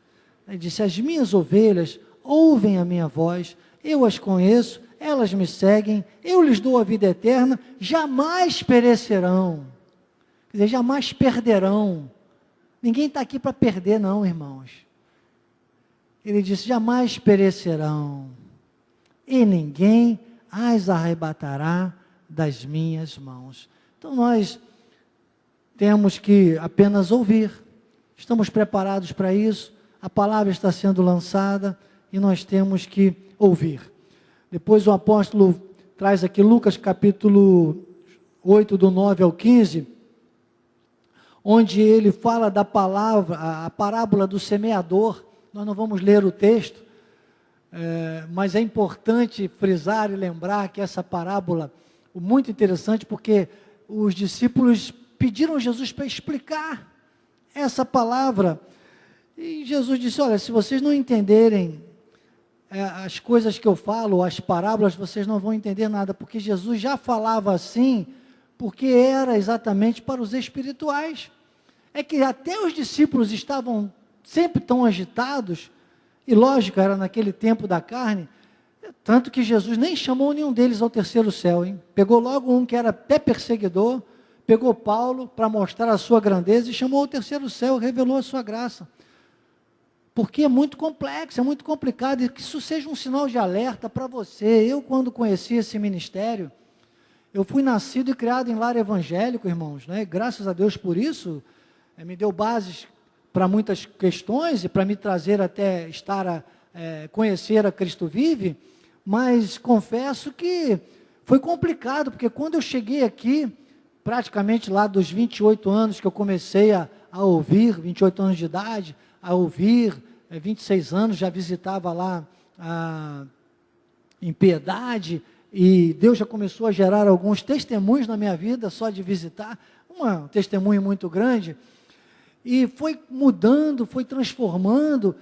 Ele disse, as minhas ovelhas ouvem a minha voz, eu as conheço, elas me seguem, eu lhes dou a vida eterna, jamais perecerão. Quer dizer, jamais perderão. Ninguém está aqui para perder não, irmãos. Ele disse, jamais perecerão. E ninguém as arrebatará das minhas mãos. Então nós temos que apenas ouvir. Estamos preparados para isso. A palavra está sendo lançada e nós temos que ouvir. Depois o apóstolo traz aqui Lucas capítulo 8, do 9 ao 15, onde ele fala da palavra, a parábola do semeador. Nós não vamos ler o texto, mas é importante frisar e lembrar que essa parábola, muito interessante, porque os discípulos pediram a Jesus para explicar essa palavra, e Jesus disse, olha, se vocês não entenderem as coisas que eu falo, as parábolas, vocês não vão entender nada, porque Jesus já falava assim, porque era exatamente para os espirituais. É que até os discípulos estavam sempre tão agitados, e lógico, era naquele tempo da carne, tanto que Jesus nem chamou nenhum deles ao terceiro céu, hein? Pegou logo um que era até perseguidor, pegou Paulo para mostrar a sua grandeza e chamou o terceiro céu, revelou a sua graça. Porque é muito complexo, é muito complicado, e que isso seja um sinal de alerta para você. Eu, quando conheci esse ministério, eu fui nascido e criado em lar evangélico, irmãos, né? Graças a Deus por isso, me deu bases para muitas questões e para me trazer até conhecer a Cristo Vive, mas confesso que foi complicado, porque quando eu cheguei aqui, praticamente lá dos 28 anos que eu comecei a ouvir, 28 anos de idade, a ouvir, 26 anos, já visitava lá em Piedade, e Deus já começou a gerar alguns testemunhos na minha vida, só de visitar, um testemunho muito grande, e foi mudando, foi transformando,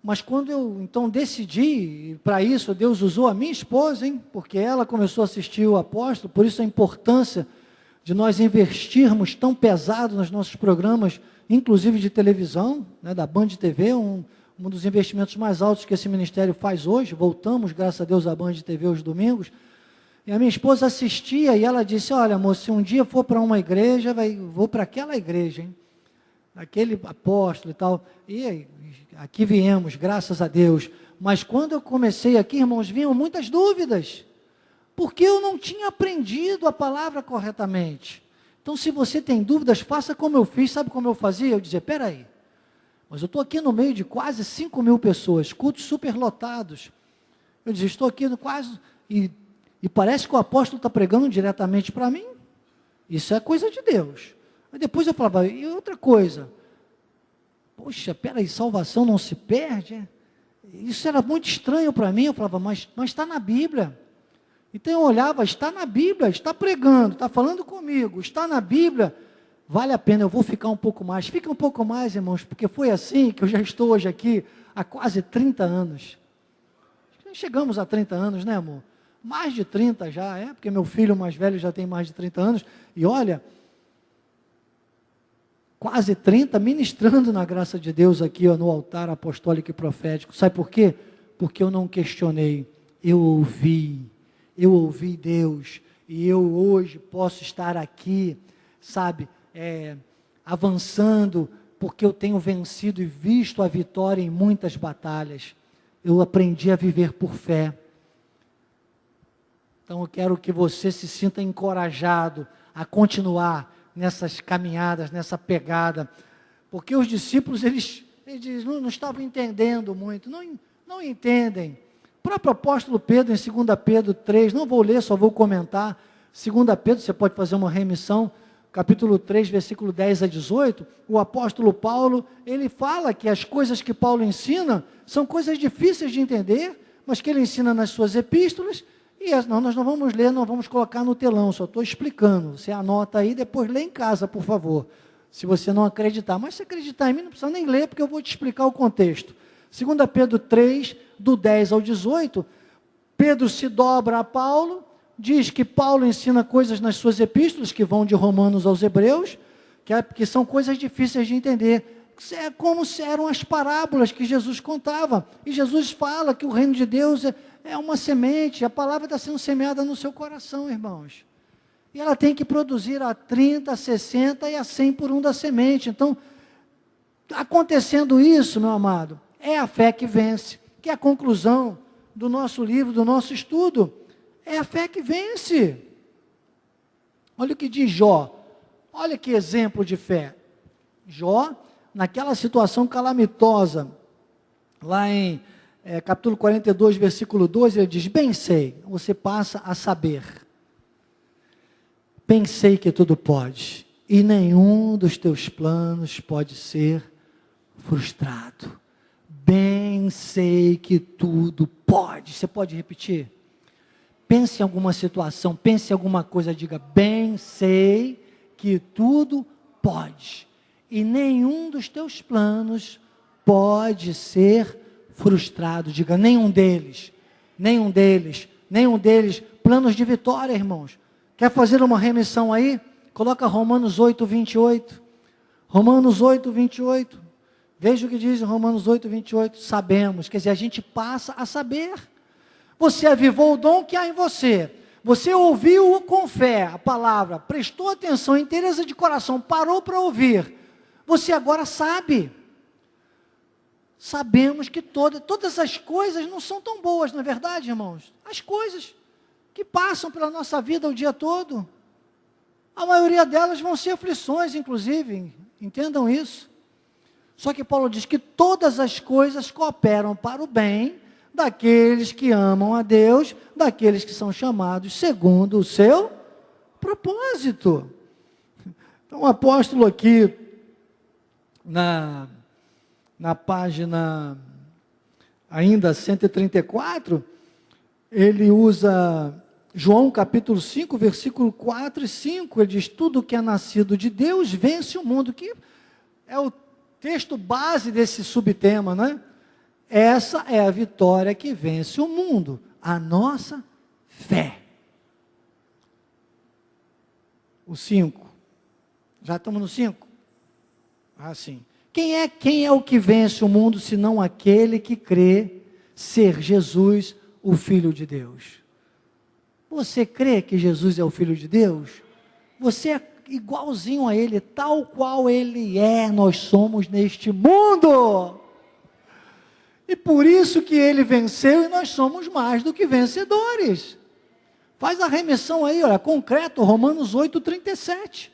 mas quando eu então decidi, para isso Deus usou a minha esposa, porque ela começou a assistir o apóstolo, por isso a importância de nós investirmos tão pesado nos nossos programas, inclusive de televisão, né, da Band TV, um dos investimentos mais altos que esse ministério faz hoje. Voltamos, graças a Deus, à Band TV aos domingos, e a minha esposa assistia, e ela disse, olha, amor, se um dia for para uma igreja, vou para aquela igreja, aquele apóstolo e tal, e aqui viemos, graças a Deus, mas quando eu comecei aqui, irmãos, vinham muitas dúvidas, porque eu não tinha aprendido a palavra corretamente. Então, se você tem dúvidas, faça como eu fiz. Sabe como eu fazia? Eu dizia, peraí, mas eu estou aqui no meio de quase 5.000 pessoas, cultos superlotados. Eu dizia, estou aqui no quase, e parece que o apóstolo está pregando diretamente para mim. Isso é coisa de Deus. Aí depois eu falava, e outra coisa, poxa, peraí, salvação não se perde? Isso era muito estranho para mim. Eu falava, mas está na Bíblia. Então eu olhava, está na Bíblia, está pregando, está falando comigo, está na Bíblia, vale a pena, eu vou ficar um pouco mais. Fica um pouco mais, irmãos, porque foi assim que eu já estou hoje aqui há quase 30 anos. Chegamos a 30 anos, né, amor? Mais de 30 já, porque meu filho mais velho já tem mais de 30 anos, e olha, quase 30 ministrando na graça de Deus aqui, ó, no altar apostólico e profético. Sabe por quê? Porque eu não questionei, eu ouvi Deus, e eu hoje posso estar aqui, sabe, avançando, porque eu tenho vencido e visto a vitória em muitas batalhas. Eu aprendi a viver por fé. Então eu quero que você se sinta encorajado a continuar nessas caminhadas, nessa pegada, porque os discípulos, eles não estavam entendendo muito, não entendem. O próprio apóstolo Pedro, em 2 Pedro 3, não vou ler, só vou comentar, 2 Pedro, você pode fazer uma remissão, capítulo 3, versículo 10 a 18, o apóstolo Paulo, ele fala que as coisas que Paulo ensina, são coisas difíceis de entender, mas que ele ensina nas suas epístolas, e nós não vamos ler, não vamos colocar no telão, só estou explicando, você anota aí, depois lê em casa, por favor, se você não acreditar, mas se acreditar em mim, não precisa nem ler, porque eu vou te explicar o contexto. 2 Pedro 3, do 10 ao 18, Pedro se dobra a Paulo, diz que Paulo ensina coisas nas suas epístolas, que vão de Romanos aos Hebreus, que são coisas difíceis de entender, como eram as parábolas que Jesus contava, e Jesus fala que o reino de Deus é uma semente, a palavra está sendo semeada no seu coração, irmãos, e ela tem que produzir a 30, a 60 e a 100 por um da semente. Então, acontecendo isso, meu amado, é a fé que vence, que é a conclusão do nosso livro, do nosso estudo. É a fé que vence. Olha o que diz Jó. Olha que exemplo de fé. Jó, naquela situação calamitosa, lá em capítulo 42, versículo 2, ele diz, bem sei, você passa a saber. Bem sei que tudo pode, e nenhum dos teus planos pode ser frustrado. Bem sei que tudo pode. Você pode repetir? Pense em alguma situação, pense em alguma coisa, diga, bem sei que tudo pode. E nenhum dos teus planos pode ser frustrado. Diga, nenhum deles. Planos de vitória, irmãos. Quer fazer uma remissão aí? Coloca Romanos 8, 28. Romanos 8, 28. Veja o que diz em Romanos 8, 28, sabemos, quer dizer, a gente passa a saber. Você avivou o dom que há em você, Você ouviu com fé a palavra, prestou atenção, inteireza de coração, parou para ouvir. Você agora sabe. Sabemos que todas as coisas não são tão boas, não é verdade, irmãos? As coisas que passam pela nossa vida o dia todo, a maioria delas vão ser aflições, inclusive, entendam isso. Só que Paulo diz que todas as coisas cooperam para o bem daqueles que amam a Deus, daqueles que são chamados segundo o seu propósito. Então, o apóstolo aqui, na página ainda 134, ele usa João capítulo 5, versículo 4 e 5, ele diz, tudo que é nascido de Deus vence o mundo, que é o texto base desse subtema, né? Essa é a vitória que vence o mundo, a nossa fé. O 5, já estamos no 5? Ah, sim. Quem é o que vence o mundo, senão aquele que crê ser Jesus, o Filho de Deus? Você crê que Jesus é o Filho de Deus? Você é igualzinho a Ele, tal qual Ele é, nós somos neste mundo. E por isso que Ele venceu e nós somos mais do que vencedores. Faz a remissão aí, olha, concreto, Romanos 8:37.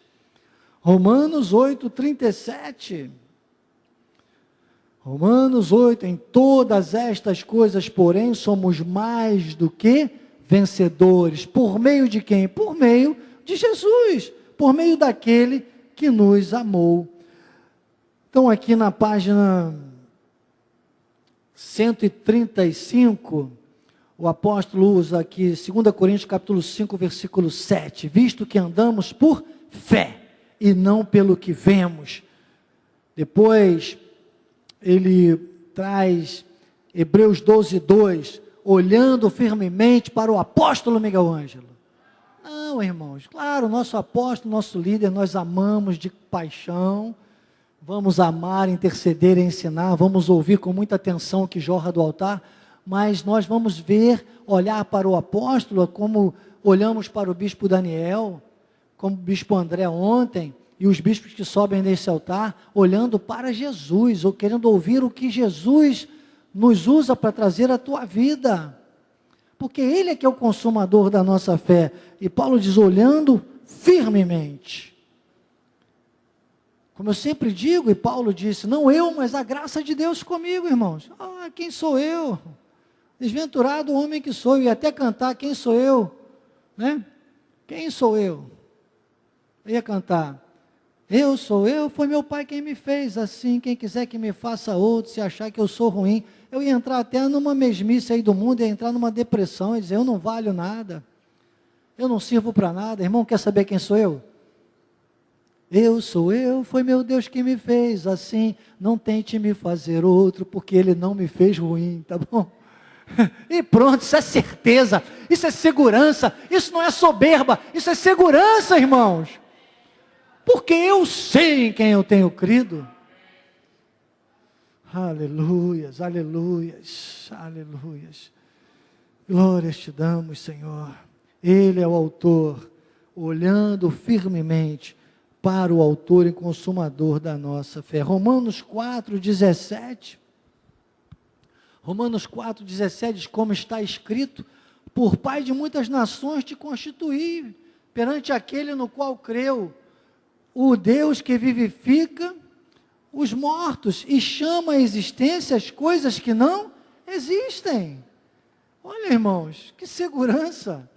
Romanos 8:37. Romanos 8, em todas estas coisas, porém, somos mais do que vencedores. Por meio de quem? Por meio de Jesus, por meio daquele que nos amou. Então, aqui na página 135, o apóstolo usa aqui, 2 Coríntios capítulo 5, versículo 7, visto que andamos por fé, e não pelo que vemos. Depois, ele traz Hebreus 12:2, olhando firmemente para o apóstolo Miguel Ângelo. Não, irmãos, claro, nosso apóstolo, nosso líder, nós amamos de paixão, vamos amar, interceder, ensinar, vamos ouvir com muita atenção o que jorra do altar, mas nós vamos olhar para o apóstolo como olhamos para o bispo Daniel, como o bispo André ontem, e os bispos que sobem nesse altar, olhando para Jesus, ou querendo ouvir o que Jesus nos usa para trazer à tua vida, porque Ele é que é o consumador da nossa fé, e Paulo diz, olhando firmemente, como eu sempre digo, e Paulo disse, não eu, mas a graça de Deus comigo, irmãos. Ah, quem sou eu? Desventurado homem que sou, e até cantar, quem sou eu? Né? Quem sou eu? Eu ia cantar, eu sou eu, foi meu pai quem me fez, assim, quem quiser que me faça outro, se achar que eu sou ruim, eu ia entrar até numa mesmice aí do mundo, ia entrar numa depressão, e dizer, eu não valho nada, eu não sirvo para nada. Irmão, quer saber quem sou eu? Eu sou eu, foi meu Deus que me fez, assim, não tente me fazer outro, porque Ele não me fez ruim, tá bom? E pronto, isso é certeza, isso é segurança, isso não é soberba, isso é segurança, irmãos. Porque eu sei em quem eu tenho crido. Aleluias, aleluias, aleluias. Glórias te damos, Senhor. Ele é o autor, olhando firmemente para o autor e consumador da nossa fé. Romanos 4:17. Romanos 4:17 diz, como está escrito, por Pai de muitas nações te constituí, perante aquele no qual creu, o Deus que vivifica os mortos e chama à existência as coisas que não existem. Olha, irmãos, que segurança.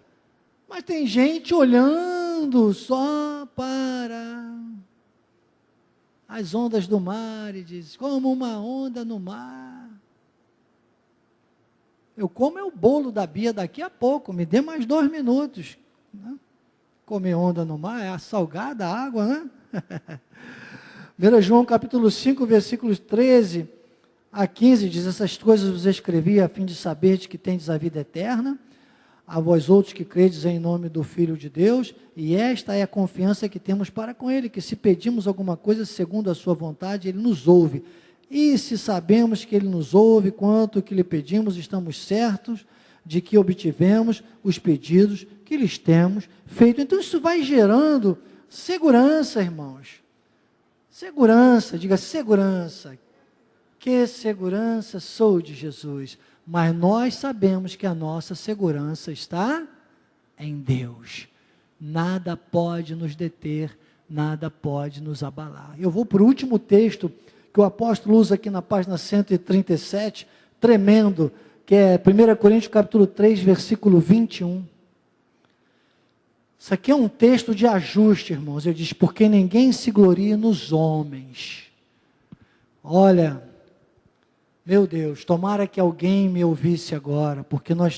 Mas tem gente olhando só para as ondas do mar e diz, como uma onda no mar. Eu como o bolo da Bia daqui a pouco, me dê mais 2 minutos. Né? Comer onda no mar, é a salgada a água, né? 1 João capítulo 5, versículos 13 a 15, diz, essas coisas vos escrevi a fim de saberdes que tendes a vida eterna, a vós outros que credes em nome do Filho de Deus, e esta é a confiança que temos para com Ele, que se pedimos alguma coisa segundo a sua vontade, Ele nos ouve, e se sabemos que Ele nos ouve, quanto que lhe pedimos, estamos certos de que obtivemos os pedidos que lhes temos feito. Então isso vai gerando segurança, irmãos. Segurança, diga segurança. Que segurança sou de Jesus. Mas nós sabemos que a nossa segurança está em Deus. Nada pode nos deter, nada pode nos abalar. Eu vou para o último texto que o apóstolo usa aqui na página 137, tremendo, que é 1 Coríntios capítulo 3, versículo 21. Isso aqui é um texto de ajuste, irmãos. Ele diz, porque ninguém se glorie nos homens. Olha, meu Deus, tomara que alguém me ouvisse agora, porque nós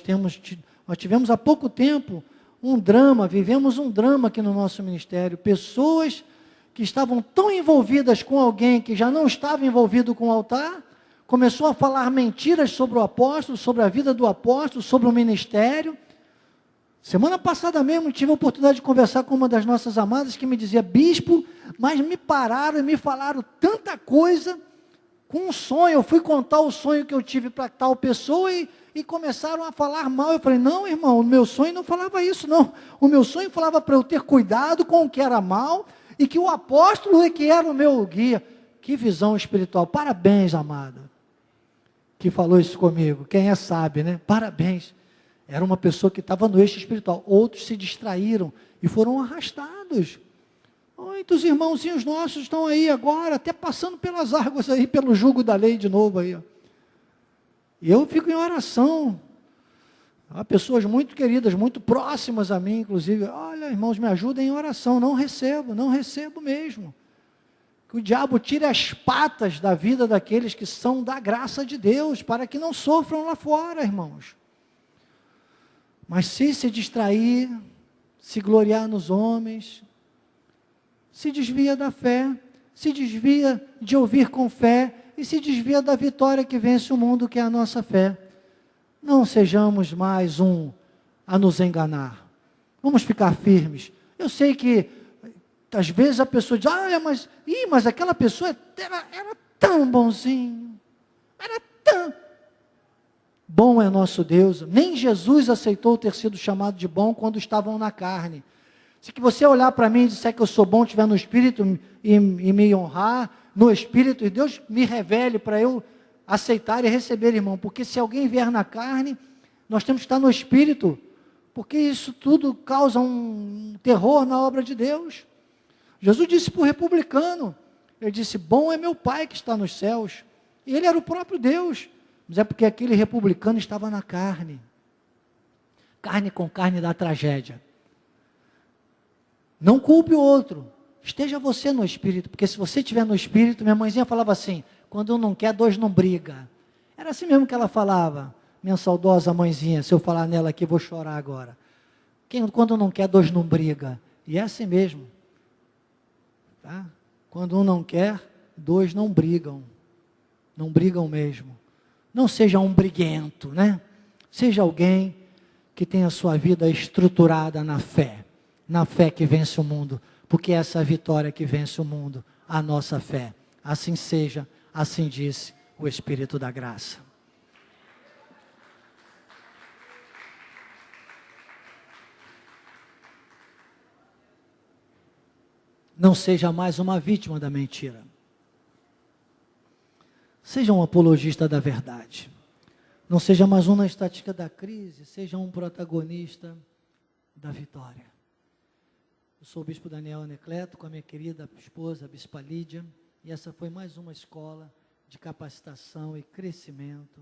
tivemos há pouco tempo um drama, vivemos um drama aqui no nosso ministério. Pessoas que estavam tão envolvidas com alguém que já não estava envolvido com o altar, começou a falar mentiras sobre o apóstolo, sobre a vida do apóstolo, sobre o ministério. Semana passada mesmo tive a oportunidade de conversar com uma das nossas amadas que me dizia, bispo, mas me pararam e me falaram tanta coisa com um sonho. Eu fui contar o sonho que eu tive para tal pessoa e começaram a falar mal. Eu falei, não, irmão, o meu sonho não falava isso, não. O meu sonho falava para eu ter cuidado com o que era mal e que o apóstolo é que era o meu guia. Que visão espiritual. Parabéns, amada, que falou isso comigo. Quem é sabe, né? Parabéns. Era uma pessoa que estava no eixo espiritual. Outros se distraíram e foram arrastados. Muitos irmãozinhos nossos estão aí agora, até passando pelas águas aí, pelo jugo da lei de novo aí. Ó. E eu fico em oração. Há pessoas muito queridas, muito próximas a mim, inclusive. Olha, irmãos, me ajudem em oração. Não recebo mesmo. Que o diabo tire as patas da vida daqueles que são da graça de Deus, para que não sofram lá fora, irmãos. Mas se distrair, se gloriar nos homens, se desvia da fé, se desvia de ouvir com fé, e se desvia da vitória que vence o mundo, que é a nossa fé. Não sejamos mais a nos enganar. Vamos ficar firmes. Eu sei que, às vezes a pessoa diz, olha, mas aquela pessoa era tão bonzinho, era tão... Bom é nosso Deus. Nem Jesus aceitou ter sido chamado de bom quando estavam na carne. Se que você olhar para mim e disser que eu sou bom, estiver no Espírito e me honrar no Espírito, e Deus me revele para eu aceitar e receber, irmão. Porque se alguém vier na carne, nós temos que estar no Espírito. Porque isso tudo causa um terror na obra de Deus. Jesus disse para o republicano, ele disse, bom é meu Pai que está nos céus. E ele era o próprio Deus. Mas é porque aquele republicano estava na carne. Carne com carne dá tragédia. Não culpe o outro. Esteja você no Espírito. Porque se você estiver no Espírito, minha mãezinha falava assim, quando um não quer, dois não briga. Era assim mesmo que ela falava. Minha saudosa mãezinha, se eu falar nela aqui, vou chorar agora. Quando um não quer, dois não briga. E é assim mesmo. Tá? Quando um não quer, dois não brigam. Não brigam mesmo. Não seja um briguento, né? Seja alguém que tenha a sua vida estruturada na fé que vence o mundo, porque essa é a vitória que vence o mundo, a nossa fé. Assim seja, assim disse o Espírito da graça. Não seja mais uma vítima da mentira. Seja um apologista da verdade. Não seja mais um na estatística da crise, seja um protagonista da vitória. Eu sou o Bispo Daniel Anecleto, com a minha querida esposa, a Bispa Lídia, e essa foi mais uma escola de capacitação e crescimento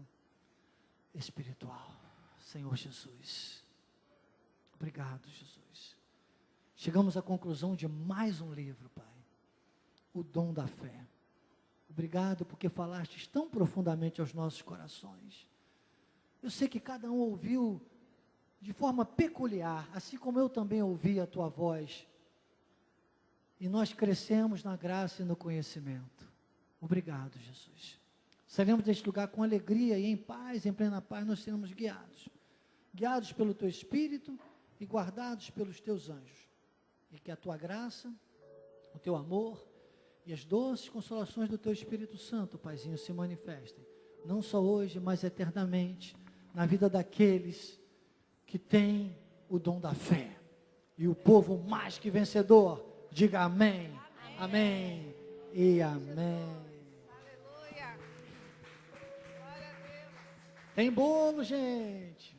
espiritual. Senhor Jesus. Obrigado, Jesus. Chegamos à conclusão de mais um livro, Pai. O dom da fé. Obrigado porque falastes tão profundamente aos nossos corações. Eu sei que cada um ouviu de forma peculiar, assim como eu também ouvi a tua voz. E nós crescemos na graça e no conhecimento. Obrigado, Jesus. Saímos deste lugar com alegria e em paz, em plena paz, nós seremos guiados. Guiados pelo teu Espírito e guardados pelos teus anjos. E que a tua graça, o teu amor e as doces consolações do teu Espírito Santo, Paizinho, se manifestem. Não só hoje, mas eternamente, na vida daqueles que têm o dom da fé. E o povo mais que vencedor, diga amém, amém, e amém. Aleluia. Glória a Deus. Tem bolo, gente.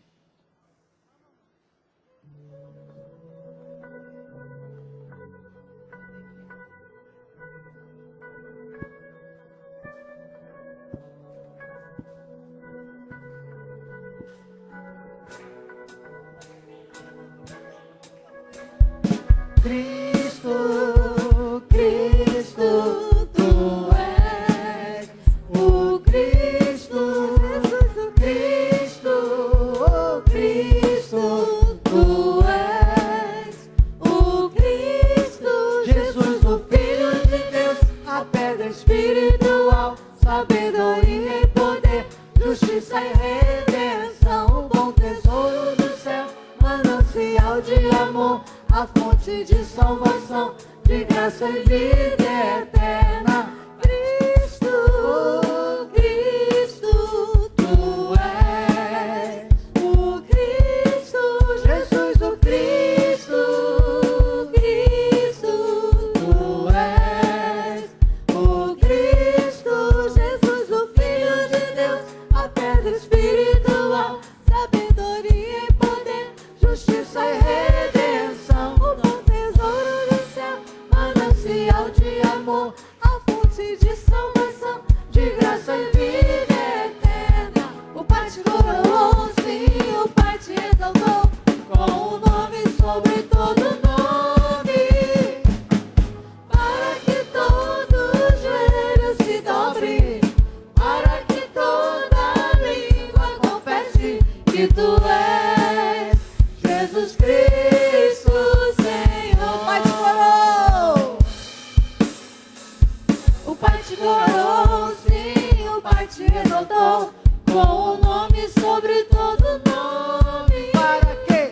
Cristo, Cristo, Tu és o Cristo, Jesus o Cristo, oh Cristo, Tu és o Cristo, Jesus o Filho de Deus, a pedra espiritual, sabedoria e poder, justiça e redenção, o bom tesouro do céu, manancial de amor, a fonte de salvação, de graça e vida eterna. Cristo, Cristo, Tu és o Cristo, Jesus o Cristo, Cristo, Tu és o Cristo, Jesus o Filho de Deus, a pedra espiritual, sabedoria e poder, justiça e redenção, o bom tesouro do céu, manancial de amor, a fonte de salvação, de graça e vida eterna. O Pai te coroou, sim, o Pai te exaltou, com o nome sobre todo nome, para que todo joelho se dobre, para que toda língua confesse que Tu és Jesus Cristo, Senhor. O Pai te coroou. O Pai te coroou, sim, o Pai te exaltou, com o nome sobre todo nome. Para quê?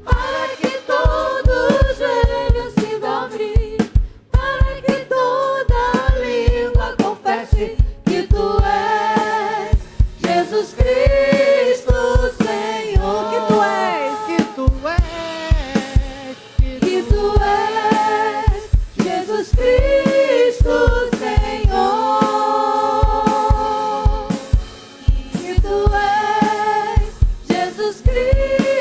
Para que todo joelho se dobre, para que toda língua confesse que Tu és Jesus Cristo, Senhor. Que Tu és, que Tu és, que Tu és Jesus Cristo, Senhor. Que Tu és Jesus Cristo.